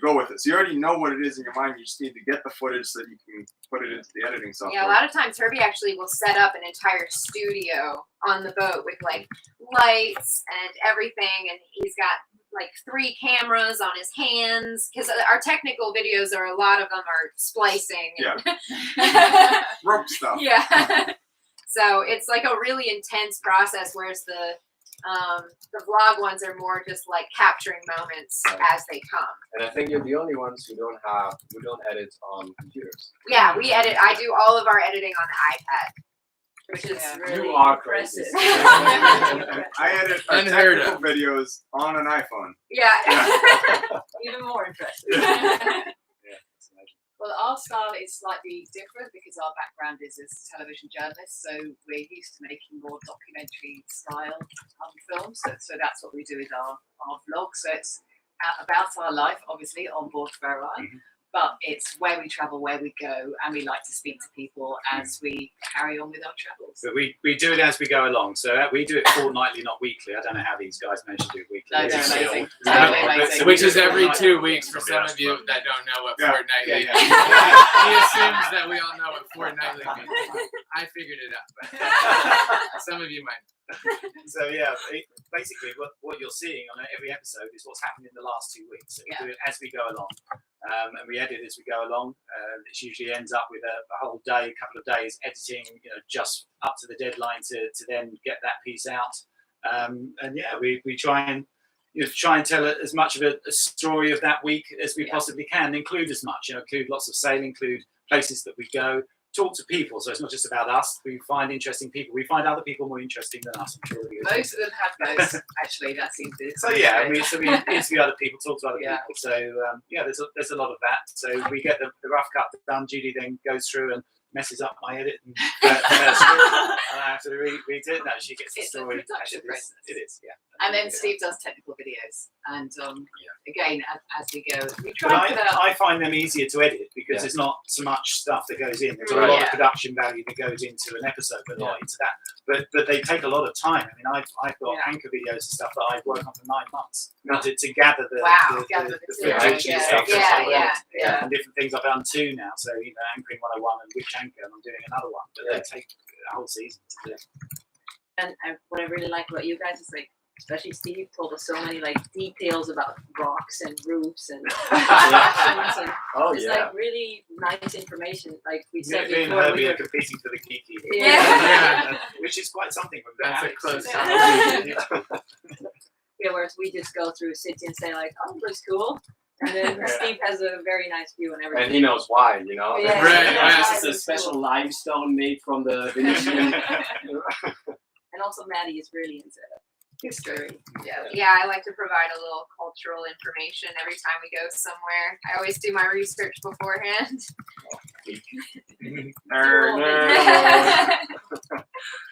go with it. So you already know what it is in your mind. You just need to get the footage so that you can put it into the editing software. Yeah, a lot of times Herbie actually will set up an entire studio on the boat with like lights and everything, and he's got like 3 cameras on his hands because our technical videos a lot of them are splicing. Yeah. Rope stuff. Yeah. So it's like a really intense process, whereas the vlog ones are more just like capturing moments as they come. And I think you're the only ones who don't edit on computers. Yeah, we edit. I do all of our editing on the iPad, Which is really You are impressive. crazy. And I edit our Unheard technical videos on an iPhone. Yeah. Even more impressive. Well, our style is slightly different because our background is as television journalists, so we're used to making more documentary style films. So that's what we do with our vlog. So it's about our life, obviously, on board Fairline, but it's where we travel, where we go, and we like to speak to people as we carry on with our travels. But we do it as we go along. So we do it fortnightly, not weekly. I don't know how these guys manage to do it weekly. No, they're It's amazing. still- Totally amazing. Which is every 2 Fortnightly. weeks for some of you that don't know what Yeah, fortnightly yeah, means. yeah. He assumes that we all know what fortnightly means. I figured it out, but some of you might. So basically what you're seeing on every episode is what's happened in the last 2 weeks. So we do it as we go along, and we edit as we go along. It usually ends up with a whole day, a couple of days editing, just up to the deadline to then get that piece out. We try and tell as much of a story of that week as we possibly can. Include as much, include lots of sailing, include places that we go, talk to people, so it's not just about us. We find interesting people. We find other people more interesting than us. I'm sure we do. Most of them have those. Actually, that seems to. So yeah, we interview other people, talk to other Yeah. people. So yeah, there's a lot of that. So we get the rough cut done. Judy then goes through and messes up my edit, and I have to read it. No, she gets the It's a story. production process. It is, yeah. And then Steve does technical videos, and again, as we go, we But try to put out. I find them easier to edit because there's not so much stuff that goes in. There's a lot of production value that goes into an episode, but not into that. But they take a lot of time. I mean, I've got anchor videos and stuff that I work on for 9 months to gather the gather the footage and stuff. Yeah. And different things. I've done 2 now. So anchoring 101 and which anchor, and I'm doing another one. But they take a whole season to do. And what I really like about you guys is like, especially Steve told us so many like details about rocks and roofs and constructions and it's like really nice information. Like we said Me and before, Herbie we are were, competing for the geeky. Yeah. Which is quite something. That's a close whereas we just go through city and say like, oh, looks cool, and then Steve has a very nice view and everything. And he knows why, you know. Yeah. Right, right. This is a special limestone made from the Venetian. And also Maddie is really into history. Yeah, I like to provide a little cultural information every time we go somewhere. I always do my research beforehand.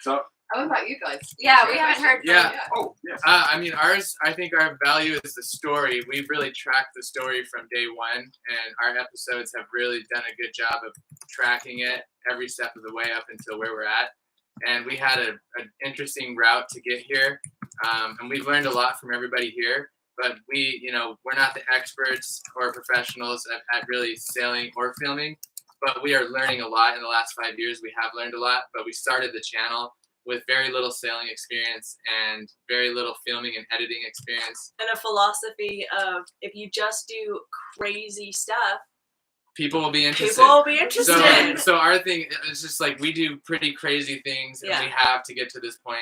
So How about you guys? Yeah, we haven't heard from Yeah. you. Oh, yes. I mean, I think our value is the story. We've really tracked the story from day one, and our episodes have really done a good job of tracking it every step of the way up until where we're at. And we had an interesting route to get here, and we've learned a lot from everybody here. But we're not the experts or professionals at really sailing or filming, but we are learning a lot in the last 5 years. We have learned a lot, but we started the channel with very little sailing experience and very little filming and editing experience. And a philosophy of if you just do crazy stuff, People will be interested. people will be interested. So our thing is just like we do pretty crazy things, and we have to get to this point,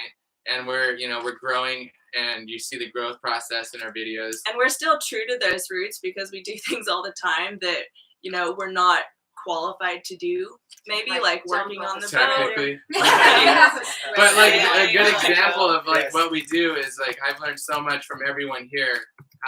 and we're growing, and you see the growth process in our videos. And we're still true to those roots because we do things all the time that we're not qualified to do. Maybe like working on the boat. Technically. Yeah. But like Yeah. a good example of like Yes. what we do is like I've learned so much from everyone here.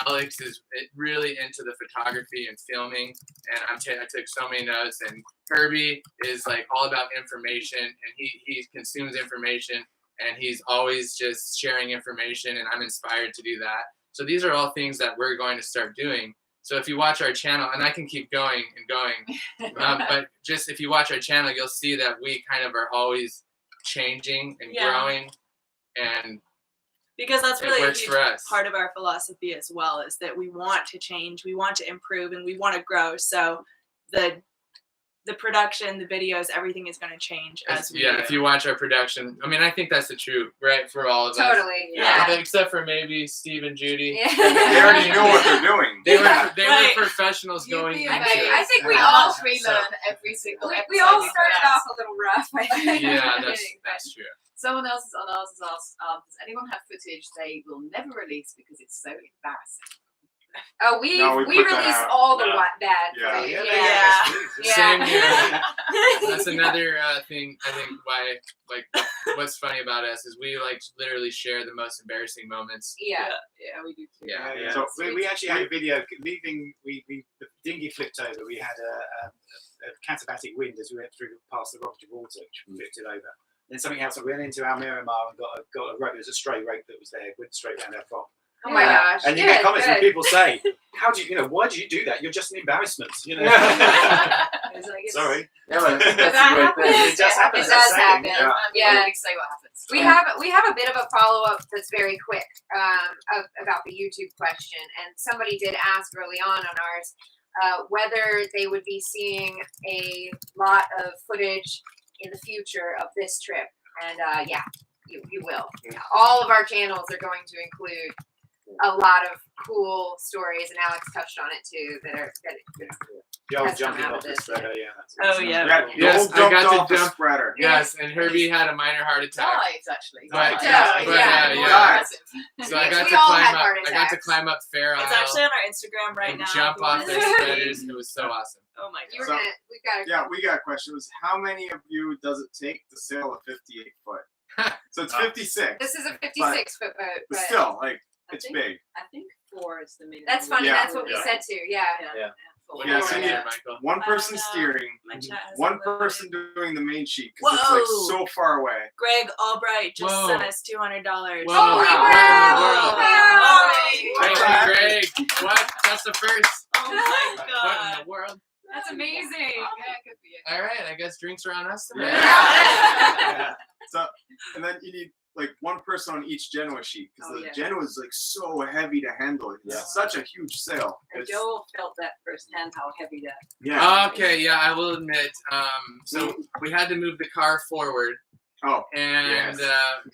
Alex is really into the photography and filming, and I took so many notes. And Herbie is like all about information, and he consumes information, and he's always just sharing information, and I'm inspired to do that. So these are all things that we're going to start doing. So if you watch our channel, and I can keep going and going, but just if you watch our channel, you'll see that we kind of are always changing and growing, and Because that's it really a works huge for us. part of our philosophy as well, is that we want to change, we want to improve, and we want to grow. So the production, the videos, everything is going to change as we do. if you watch our production, I mean, I think that's the truth, right, for all of us. Totally. Yeah. Except for maybe Steve and Judy. They already know what they're doing. They Right. were professionals going into I it. think we How all much we learn every single episode. we all we started put out. off a little rough. I think. Yeah, I'm that's kidding, true. Someone else on ours has asked, does anyone have footage they will never release because it's so embarrassing? Oh, we No, we put that release out. all the Yeah. bad Yeah. footage. Yeah. Same here. That's another thing I think why what's funny about us is we like literally share the most embarrassing moments. Yeah. Yeah, we do too. Yeah. So we actually had a video leaving. The dinghy flipped over. We had a katabatic wind as we went through past the Rock of Gibraltar, which flipped it over. Then something else. We went into our Miramar and got a rope. There was a stray rope that was there, went straight around our prop. Oh my gosh. And you Good, get comments good. from people say, "How do you, why do you do that? You're just an embarrassment." It's like, it's, Sorry. yeah, but That that's a great happens. thing. It just happens. It that's does saying, happen. yeah. Yeah. We say what happens. We have a bit of a follow up that's very quick about the YouTube question, and somebody did ask early on ours whether they would be seeing a lot of footage in the future of this trip, and you will. All of our channels are going to include a lot of cool stories, and Alex touched on it too. The old Has come jumping out off of the this, spreader, yeah. Oh, yeah. Yeah, Yes, the old I got jumped to off the jump. spreader. Yes, and Herbie had a minor heart attack. Died actually. But- Died. but, yeah. yeah. Impressive. So I got We to all climb had up. heart I got to attacks. climb up Fair It's Isle actually on our Instagram right and now. jump if you off wanna their see. spreaders. It was so awesome. Oh my You were god. gonna. We've got. Yeah, we got a question. It was how many of you does it take to sail a 58 foot? So it's 56. This is a 56-foot boat, But but still, like, I it's think- big. I think 4 is the minimum. that's funny. Yeah. That's what we Yeah. said too. Yeah. Yeah. What Yeah, do you so think you- there, Michael? One I person don't know. steering, My chat has one loaded. person doing the main sheet because it's Whoa. like so far away. Greg Albright just Whoa. sent us $200. Whoa. Holy Wow. crap! Wow. Alright. Thank you, Greg. What? That's the first. Oh my What in god. the world? That's amazing. Yeah, good for you. All right, I guess drinks are on us today. Yeah. So, and then you need like one person on each Genoa sheet because Oh, the yeah. Genoa is like so heavy to handle. It's Yeah. such a huge sail. And It's, Joe felt that firsthand how heavy that. yeah. Okay, yeah, I will admit. So we had to move the car forward, Oh, and Yes.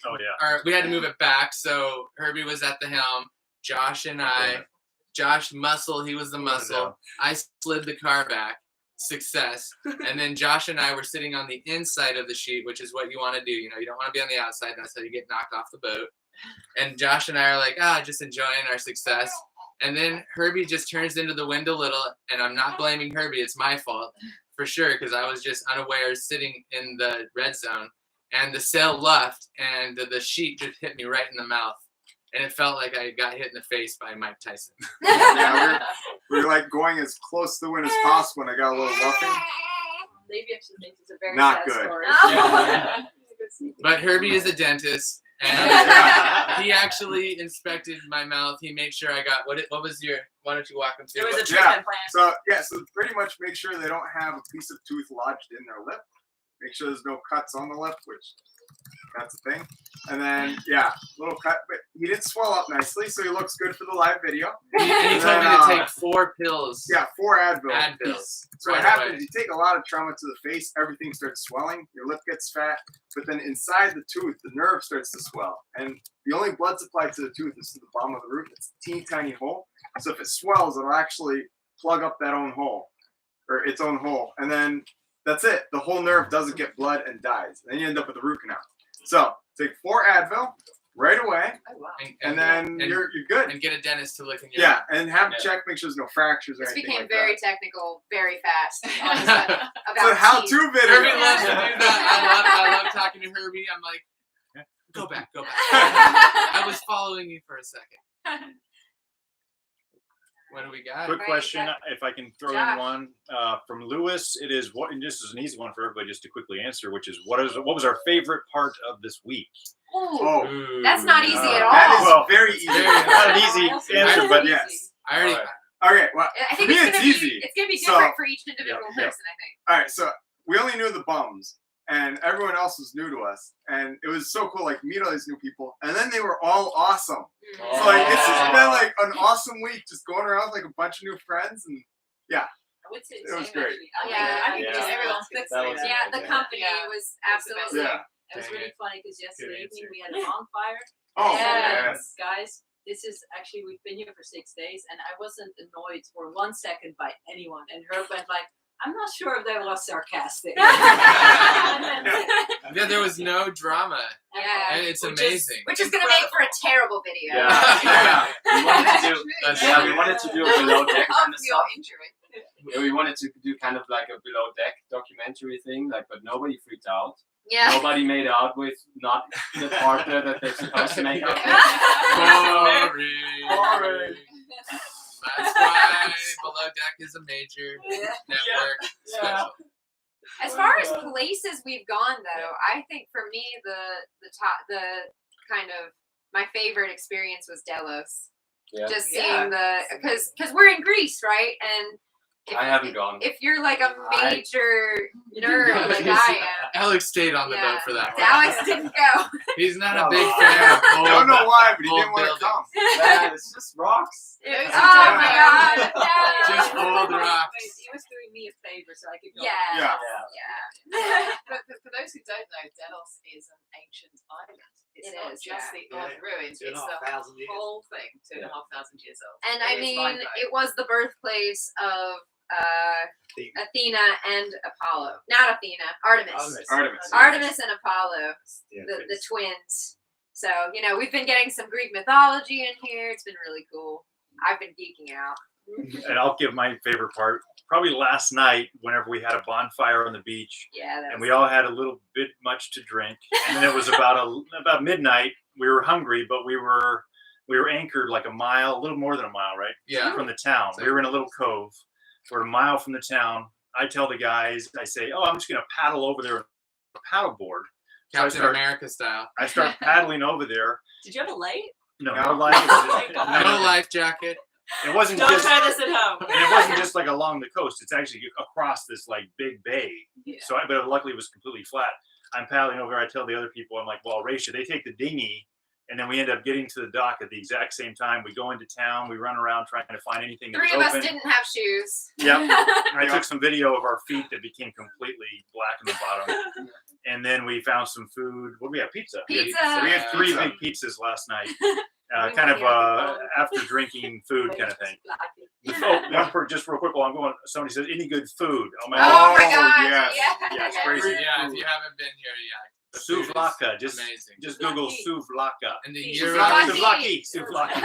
Oh yeah. we had to move it back. So Herbie was at the helm. Josh and I, Josh muscle, he was the muscle. I slid the car back. Success. And then Josh and I were sitting on the inside of the sheet, which is what you want to do. You know, you don't want to be on the outside. That's how you get knocked off the boat. And Josh and I are like, just enjoying our success. And then Herbie just turns into the wind a little, and I'm not blaming Herbie. It's my fault for sure because I was just unaware sitting in the red zone. And the sail left, and the sheet just hit me right in the mouth. And it felt like I got hit in the face by Mike Tyson. yeah. We were like going as close to the wind as possible, and I got a little roughing. Davey actually thinks it's a very Not sad good. story. Yeah. It's a good secret. But Herbie is a dentist, and he actually inspected my mouth. He made sure I got what was your? Why don't you walk him through? There was a what- treatment plan. So pretty much make sure they don't have a piece of tooth lodged in their lip. Make sure there's no cuts on the lip, which that's the thing. And then little cut, but he did swell up nicely, so he looks good for the live video. He And told me then, to take 4 pills. Yeah, 4 Advil. Advils. So right what happens? away. You take a lot of trauma to the face, everything starts swelling, your lip gets fat, but then inside the tooth, the nerve starts to swell, and the only blood supply to the tooth is to the bottom of the root. It's a teeny tiny hole. So if it swells, it'll actually plug up that own hole, or its own hole, and then that's it. The whole nerve doesn't get blood and dies. Then you end up with a root canal. So take 4 Advil right away, Oh wow. and then you're good. and get a dentist to look in your Yeah, and have a check, make sure there's no fractures or This anything became like very that. technical, very fast. On this mouth. about It's a how-to teeth. video. Herbie loves to do that. I love talking to Herbie. I'm like, go back. I was following you for a second. What do we got? Quick Right, question, yeah. if I can throw Josh. in one from Lewis. It is what, and this is an easy one for everybody just to quickly answer, which is what was our favorite part of this week? Ooh, Oh, Ooh. that's not easy at all. that is Well, very easy. Not an easy answer, but yes. I already. Okay, well, I think for me, it's gonna easy. be it's gonna be So- different for each individual Yeah. person. I think. All right, so we only knew the bums, and everyone else was new to us, and it was so cool, like meet all these new people, and then they were all awesome. So like it's just been like an awesome week, just going around with like a bunch of new friends, and I would say the It was same, great. actually. Yeah. I think Yeah. just everyone's good That to was- say Yeah, that. the company Yeah. was That's the best absolutely. yeah. It was Dang really it. funny because yesterday Good evening answer. we had a bonfire. Oh and yes. guys, this is actually we've been here for 6 days, and I wasn't annoyed for 1 second by anyone. And Herb went like, "I'm not sure if they were sarcastic." Yeah, there was no drama. Yeah. And it's Which is- amazing. Which is gonna make for a terrible video. Yeah. We wanted to do. That's Yeah, we true. wanted to do a below deck kind of Of your stuff. injury. We wanted to do kind of like a below deck documentary thing, like, but nobody freaked out. Yeah. Nobody made out with not the partner that they're supposed to make out with. Boring. Boring. That's why Below Deck is a major network special. As far as places we've gone, though, I think for me the kind of my favorite experience was Delos. Yeah. Just Yeah. seeing because we're in Greece, right? And I haven't gone. if you're like a major nerd like I am, Alex stayed on the Yeah. boat for that one. Alex didn't go. He's not a big fan of I old, don't know why, but he old didn't want to buildings. come. Man, it's just rocks. Oh my god, Just no. old rocks. Wait, he was doing me a favor, so I could go. Yeah. Yeah. Yeah. But for those who don't know, Delos is an ancient island. It's It not is, just yeah. the old ruins, it's the 2,500 years. whole thing, 2,500 years old. And I It is mean, mind-blowing. it was the birthplace of Athena and Apollo. Not Athena, Artemis. Artemis. And Apollo, Yeah, the twins. So, you know, we've been getting some Greek mythology in here. It's been really cool. I've been geeking out. And I'll give my favorite part. Probably last night, whenever we had a bonfire on the beach, Yeah, and we all had a little bit much to drink, and then it was about midnight. We were hungry, but we were anchored like a little more than a mile, right? Yeah. From the town. We were in a little cove. We're a mile from the town. I tell the guys, I say, "Oh, I'm just gonna paddle over there with a paddle board." So Captain America style. I start paddling over there. Did you have a light? No, No. life. Oh my God. No life jacket. It wasn't Don't just. try this at home. And it wasn't just like along the coast. It's actually across this like big bay. Yeah. So, but luckily it was completely flat. I'm paddling over. I tell the other people, I'm like, well, Raisha, they take the dinghy, and then we end up getting to the dock at the exact same time. We go into town. We run around trying to find anything that was 3 of us open. didn't have shoes. Yep. And I Yeah. took some video of our feet that became completely black in the bottom. And then we found some food. What do we have? Pizza. Pizza. So we had 3 Pizza. big pizzas last night. We Kind of might have to go. after drinking food kind of thing. Just real quick while I'm going, somebody says, any good food? Oh my Oh God. my god. yes. Yeah, it's crazy. Yeah, if you haven't been here, the food is Souvlaka. Just amazing. Google souvlaka. And the Souvlaki. Euro. Souvlaki.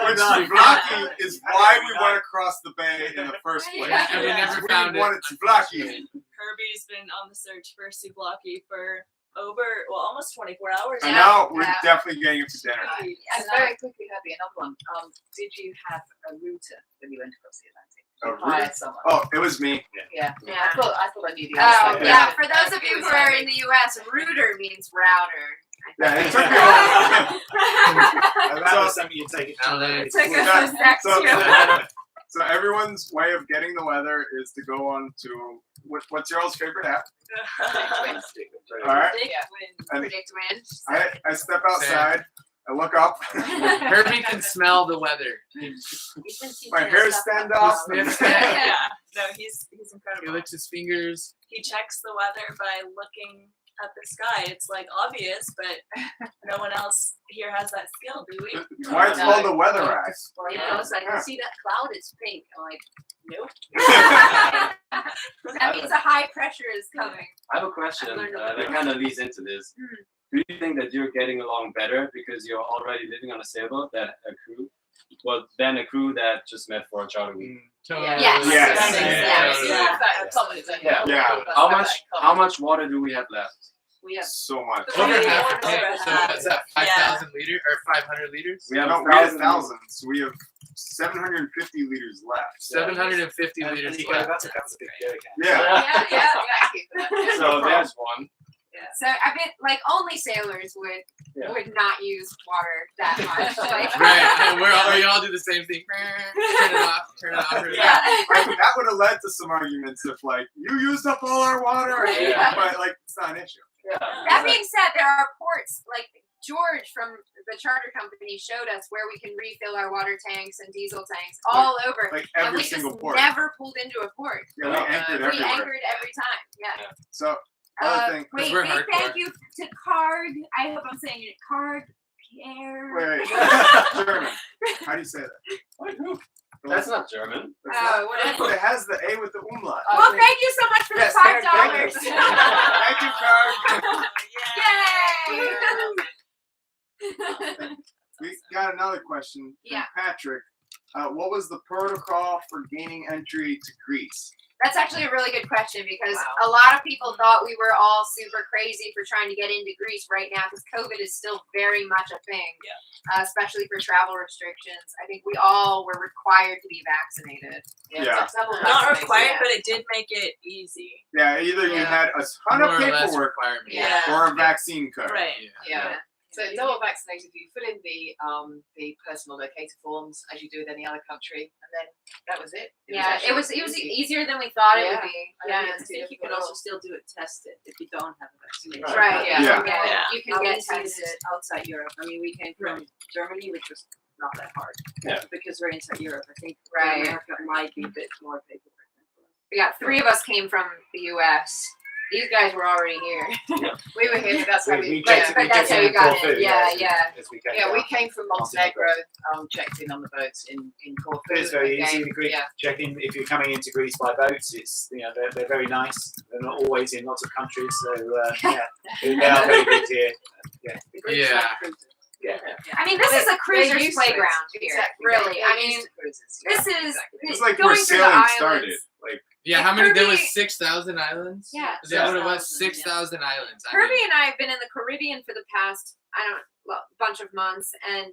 Which souvlaki is why we went across the bay in the first place. Yeah. And we never We found wanted it. souvlaki. Herbie's been on the search for souvlaki for almost 24 hours And now. now we're Yeah. definitely getting it for dinner. And very quickly, Herbie, another one. Did you have a router when you went across the Atlantic? A You hired someone. Oh, it was me. Yeah. Yeah. I thought I knew the Oh, answer. yeah. For those of you who are in the US, router means router. Yeah, it took me a while. That was something you take it to. LA. It took Yeah, us a sec so- too. So everyone's way of getting the weather is to go on to what's your all's favorite app? All right. And Predict wind. I step outside. I look up. Herbie can smell the weather. My hair stand up. Sniff. Yeah. No, he's He incredible. licks his fingers. He checks the weather by looking at the sky. It's like obvious, but no one else here has that skill, do we? Why it's called the weather eye. Yeah, I can see that cloud. It's pink. I'm like, nope. That means a high pressure is coming. I have a question I've learned that kind of leads into this. Do you think that you're getting along better because you're already living on a sailboat than a crew that just met for a charter week? Totally. Yes. Yes. That makes Yeah. sense. Yeah. How much water do we have left? We have So much. The Over way half a it tank. is, So that's that 5,000 liters or 500 liters? We have No, we had 1,000. thousands. We have 750 liters left. 750 liters left. That's a good joke. Yeah. Yeah. So there's one. So I bet like only sailors would not use water that much. Like, Right. And we all do the same thing. Turn it off. Turn it off. Turn it Yeah. off. That would have led to some arguments if like you used up all our water, Yeah. but like it's not an issue. That being said, there are ports like George from the charter company showed us where we can refill our water tanks and diesel tanks all over. Like And every we single just port. never pulled into a port. Yeah, we anchored We everywhere. anchored every time. Yeah. So other thing. Wait, we're big hardcore. thank you to Card. I hope I'm saying it. Card Pierre. Wait, German. How do you say that? That's not German. Oh, what is But it? it has the A with the umlaut. Well, thank you so much for Yes, the $5. thank you. Thank you, Card. Yay! We got another question from Yeah. Patrick. What was the protocol for gaining entry to Greece? That's actually a really good question because a lot of people thought we were all super crazy for trying to get into Greece right now because COVID is still very much a thing, especially for travel restrictions. I think we all were required to be vaccinated. Yeah. Not required, but it did make it easy. Yeah, either you Yeah. had a ton of More or less paperwork requirement. Yeah. or a vaccine card. Right. Yeah. So double vaccinated, you fill in the personal locator forms as you do with any other country, and then that was it. It was easier than we thought it would be. Yeah, Yeah. I think you can also still do it tested if you don't have a vaccination. Right. Yeah. Yeah. You can How get easy is tested. it outside Europe? I mean, we came from Germany, which was not that hard. Yeah. Because we're inside Europe. I think Right. America might be a bit more paperwork. Yeah, 3 of us came from the US. These guys were already here. We were here, but that's how We we. checked, but we that's checked how in you in got Corfu, in. Yeah, as we- yeah. as we came Yeah, we down. came from Montenegro, checked in on the boats in Corfu. It's very and easy. came- The Greek Yeah, check-in, if you're coming into Greece by boats, it's they're very nice. They're not always in lots of countries, so they are very good here. the Greeks Yeah. like cruises. Yeah. I mean, this is a They're cruiser's used to it. playground here. Exactly. Really. They're I mean, used to cruises. this Yeah, is exactly. It's like going where through the sailing islands. started. Like Yeah, If how many? There Herbie- was 6,000 islands. Yeah. Is that what it was? 6,000, 6,000 islands. I Herbie mean, and I have been in the Caribbean for the past bunch of months, and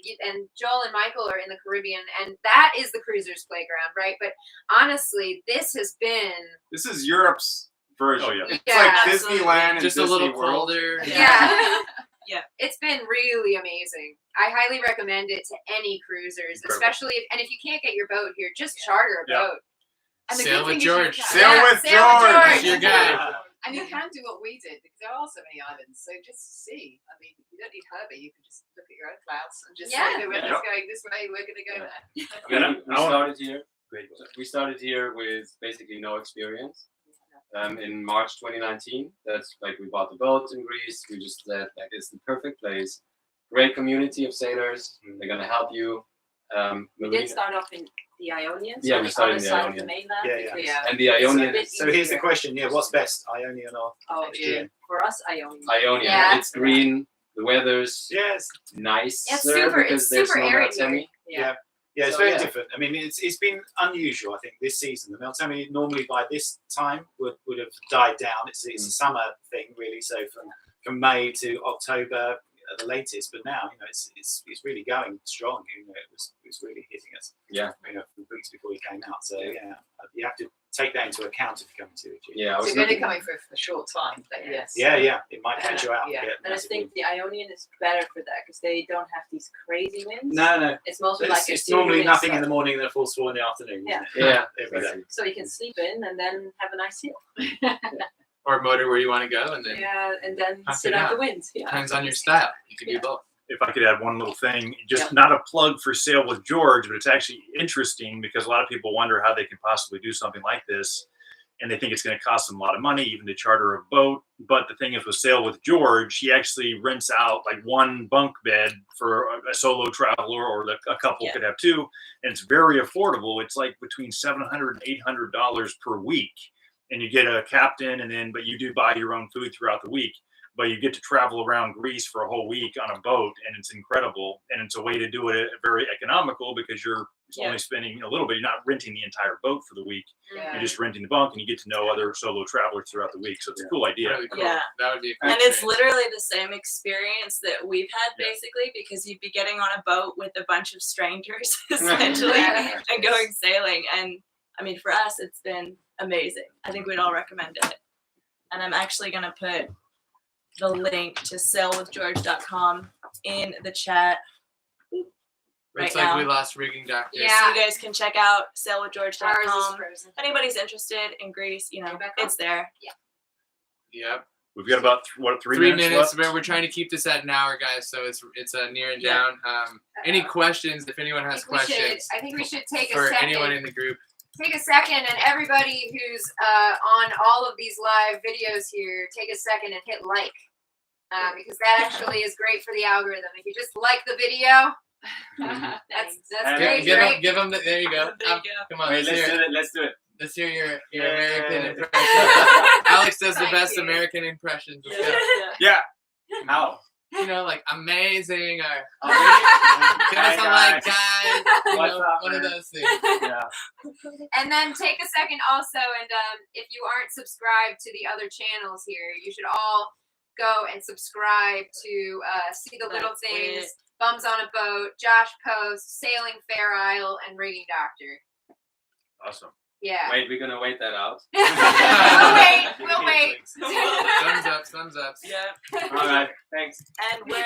Joel and Michael are in the Caribbean, and that is the cruisers' playground, right? But honestly, this has been this is Europe's version. Oh, yeah. It's Yeah, like absolutely. Disneyland and just Disney a little World. colder. yeah. Yeah. It's been really amazing. I highly recommend it to any cruisers, Incredible. especially if you can't get your boat here, just charter a Yeah. boat. And the Sail good with thing is you George. can- Sail Yeah, with sail with George. George. Your guy. And you can do what we did because there are so many islands. So just see. I mean, you don't need Herbie. You can just look at your own clouds and just Yeah. say the weather's Yeah. going this way. We're going to go there. I mean, I wanna- started here. We started here with basically no experience. In March 2019, that's like we bought the boat in Greece. We just said like it's the perfect place. Great community of sailors. They're gonna help you. We did start off in the Ionians. Yeah, on we the started other in the side of the Ionian. mainland. Yeah, yeah. because- Yeah. And the Ionian It's is So here's the question: what's best, Ionian or Oh, Aegean? for us, Ionian. Ionian. Yeah. It's green. The weather's Yes. nice. It's super- because it's there's super no arid Meltemi. Yeah, it's So, very yeah. different. I mean, it's been unusual. I think this season, the Meltemi normally by this time would have died down. It's a summer thing really. So from May to October at the latest. But now it's really going strong. It was really hitting us. Yeah. From weeks before you came out. So yeah, you have to take that into account if you're coming to Aegean. Yeah, I So was you're only looking. coming for a short time. But Yes. Yeah, it might catch you out. Yeah. get And I massive think wind. the Ionian is better for that because they don't have these crazy winds. No. It's mostly It's, like a it's steady normally wind, nothing so, in the morning and a full swell in the afternoon. Yeah. Isn't it? Yeah, Every day. exactly. so you can sleep in and then have a nice sail. Or motor where you want to go, and then Yeah, and then After sit out that. the wind. Yeah. depends on your style. You can do Yeah. both. If I could add one little thing, just Yeah. not a plug for Sail with George, but it's actually interesting because a lot of people wonder how they can possibly do something like this. And they think it's going to cost them a lot of money, even to charter a boat. But the thing is with Sail with George, he actually rents out like one bunk bed for a solo traveler, or a couple Yeah. could have two. And it's very affordable. It's like between $700 and $800 per week. And you get a captain, but you do buy your own food throughout the week. But you get to travel around Greece for a whole week on a boat, and it's incredible. And it's a way to do it very economical because you're Yeah. only spending a little bit. You're not renting the entire boat for the week. Yeah. You're just renting the bunk, and you get to know other solo travelers throughout the week. So it's a cool idea. Really cool. Yeah. That would be a cool And it's experience. literally the same experience that we've had Yeah. basically because you'd be getting on a boat with a bunch of strangers essentially Yeah. and going sailing. And I mean, for us, it's been amazing. I think we'd all recommend it. And I'm actually going to put the link to sailwithgeorge.com in the chat. It's right like now. we lost rigging doctors. Yeah. So you guys can check out Ours is sailwithgeorge.com. frozen. If anybody's interested in Greece, Back up. it's there. Yep. We've got about three 3 minutes minutes. left. But we're trying to keep this at an hour, guys. So it's near and down. Any questions? If anyone has questions I think we should take a for second. anyone in the group. Take a second, and everybody who's on all of these live videos here, take a second and hit like, because that actually is great for the algorithm. If you just like the video, that's And great, Give right? them. Give them. There you go. There you go. Come on. Wait, Let's hear it. Let's do it. Let's hear your Yeah. American impression. Alex does the Thank best you. American impressions. Let's Yeah. go. Yeah. How? You know, like amazing or Hey, give us a like, guys. guys. You What's know, up, one of man? those things. Yeah. And then take a second also, and if you aren't subscribed to the other channels here, you should all go and subscribe to See the Little That's Things, it. Bums on a Boat, Josh Post, Sailing Fair Isle, and Rigging Doctor. Awesome. Yeah. Wait, we're gonna wait that out. We'll wait. Thumbs up, thumbs up. Yeah. All right. Thanks. And we're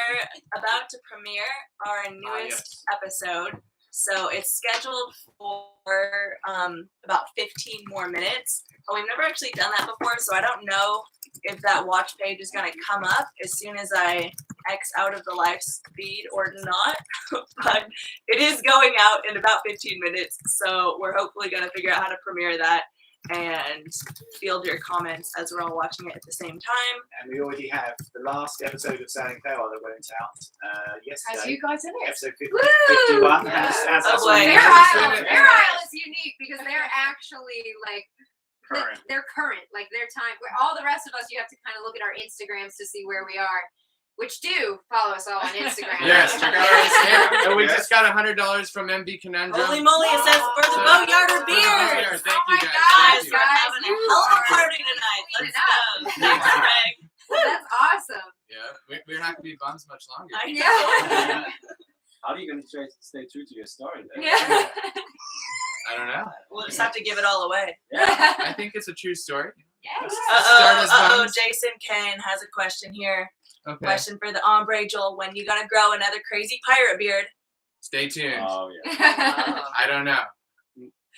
about to premiere our newest episode. So it's scheduled for about 15 more minutes. But we've never actually done that before, so I don't know if that watch page is going to come up as soon as I X out of the live feed or not. But it is going out in about 15 minutes, so we're hopefully going to figure out how to premiere that. and field your comments as we're all watching it at the same time. And we already have the last episode of Sailing Farewell that went out Has yesterday. you guys in it? Episode 50, Woo! 51 Yeah. has Oh, us boy. on Fair the Isle, episode. Fair Isle is unique because they're actually like Current. they're current, like their time. Where all the rest of us, you have to kind of look at our Instagrams to see where we are. Which do follow us all on Instagram. Yes, check out our Instagram. And we Yes. just got $100 from MB Conundrum. Holy moly, it says for the So- Boatyarder For the Boatyarder. beers. Thank Oh you my guys. God, Thank you. We're having a hell of a party tonight. Clean Let's it go. Thanks, Greg. That's awesome. Yeah, we're not gonna be bums much longer. I know. Yeah. How are you going to stay true to your story then? Yeah. I don't know. We'll just have to give it all away. I think it's a true story. Yes. Start as bums. Jason Kane has a question here. Okay. Question for the ombre, Joel. When you gonna grow another crazy pirate beard? Stay tuned. Oh yeah. I don't know.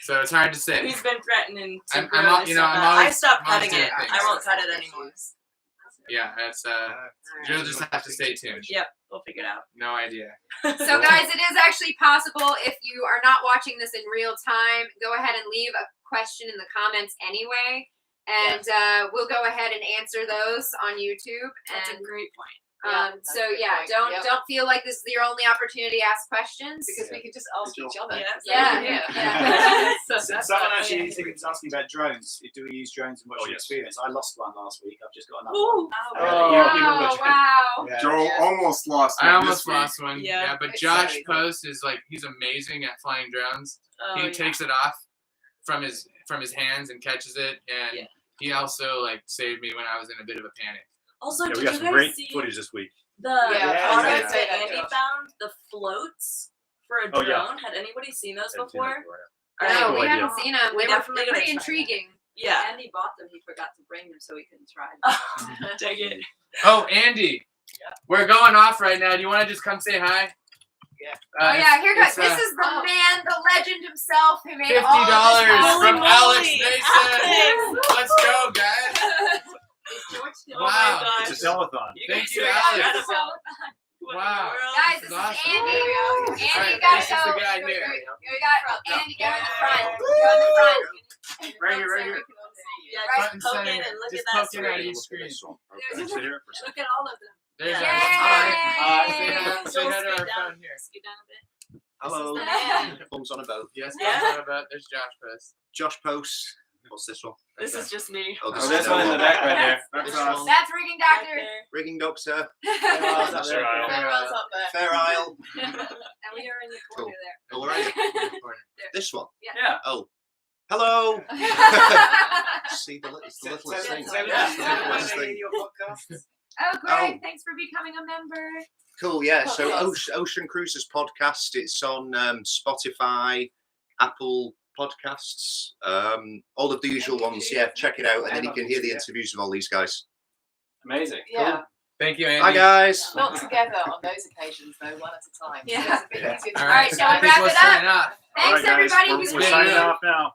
So it's hard to say. He's been threatening to I'm grow al- this you know, stuff I'm out. I always- stopped I'm always cutting it. doing I won't things. cut it anymore. Yeah, that's you'll just have to stay tuned. Yep, we'll figure it out. No idea. So, guys, it is actually possible if you are not watching this in real time, go ahead and leave a question in the comments anyway, and we'll go ahead and answer those on YouTube. That's And a great point. That's a good point. don't Yep. don't feel like this is your only opportunity to ask questions. Because we could just ask each other. Yeah. Yeah. Someone actually was asking about drones. Do we use drones and what's Oh, your yes. experience? I lost one last week. I've just got another Ooh. one. Oh. Wow. Yeah. Joel Yeah. almost lost. I one almost this week. lost one. Yeah. Yeah, but It's Josh so easy. Post is like he's amazing at flying drones. Oh, He yeah. takes it off from his hands and catches it, and Yeah. he also like saved me when I was in a bit of a panic. Also, Yeah, did we got you some guys great see footage this week. the Yeah, products yeah. that Andy found? The floats for a Oh, drone. yeah. Had anybody seen those Haven't seen that before? before, No, Cool we idea. haven't seen them. We They were definitely they're gotta pretty try them. intriguing. Yeah. Andy bought them. He forgot to bring them so we can try them. Dang it. Oh, Andy, we're going off right now. Do you want to just come say hi? Yeah. Oh yeah, here goes. it's, This is the man, the legend himself, who made all of $50 this happen. from Holy Alex moly, Mason. Alex. Let's go, guys. Is George still Oh Wow. my gosh. It's a telethon. Thank guys you, are Alex. incredible. What in the Wow. world? Guys, this This is is awesome. Andy. Andy, you Alright, gotta this is go. the guy We here. got Andy. Go in the front. Go in the front. Right here, right here. Yeah, Front just and poke center. in and look Just at that poking at screen. each screen. Sit here for a second. Look at all of them. There's Yay. Alex. Yay. Say hi to our phone here. Scoot down a bit. Hello. This is the man. Thumbs on a boat. Yes, Yeah. what about? There's Josh Post. Josh Post. What's this one? This is just me. Oh, Oh, this one in the back right there. That's This us. one. That's Rigging Right Doctor. there. Rigging Doctor. That's Fair Isle. Farewell's up there. Fair Isle. And we are in the corner All right. Corner. This one. Yeah. Oh. Hello. See, it's the littlest thing. So, It's the yeah. littlest Wanna thing. hear your podcast? Oh, Greg, Oh. thanks for becoming a member. Cool, yeah. So Podcast. Ocean Cruisers podcast. It's on Spotify, Apple Podcasts, all of the usual ones. Yeah, check it out, and then you can hear the interviews of all these guys. Amazing. Yeah. Thank you, Andy. Hi guys. Not together on those occasions, though, one at a time. Yeah. So it's a bit easier to All All right, right, shall we I think wrap we'll it up? sign off. Thanks, All right, guys. everybody We're, who's we're been signing here. off now.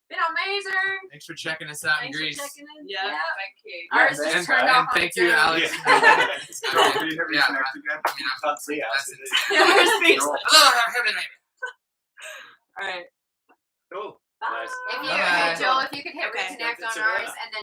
Been amazing. Thanks for checking us out in Thanks for Greece. checking in. Yeah. Yeah. Thank you. Ours Yeah, just thanks, turned And off on thank its you, own. Alex. Joel, we never Yeah. connect again. I mean, Can't see us. that's We're speechless. it. All right. Cool. Nice. If you, Bye. Joel, if you could hit Okay. reconnect on It's a ours wrap. and then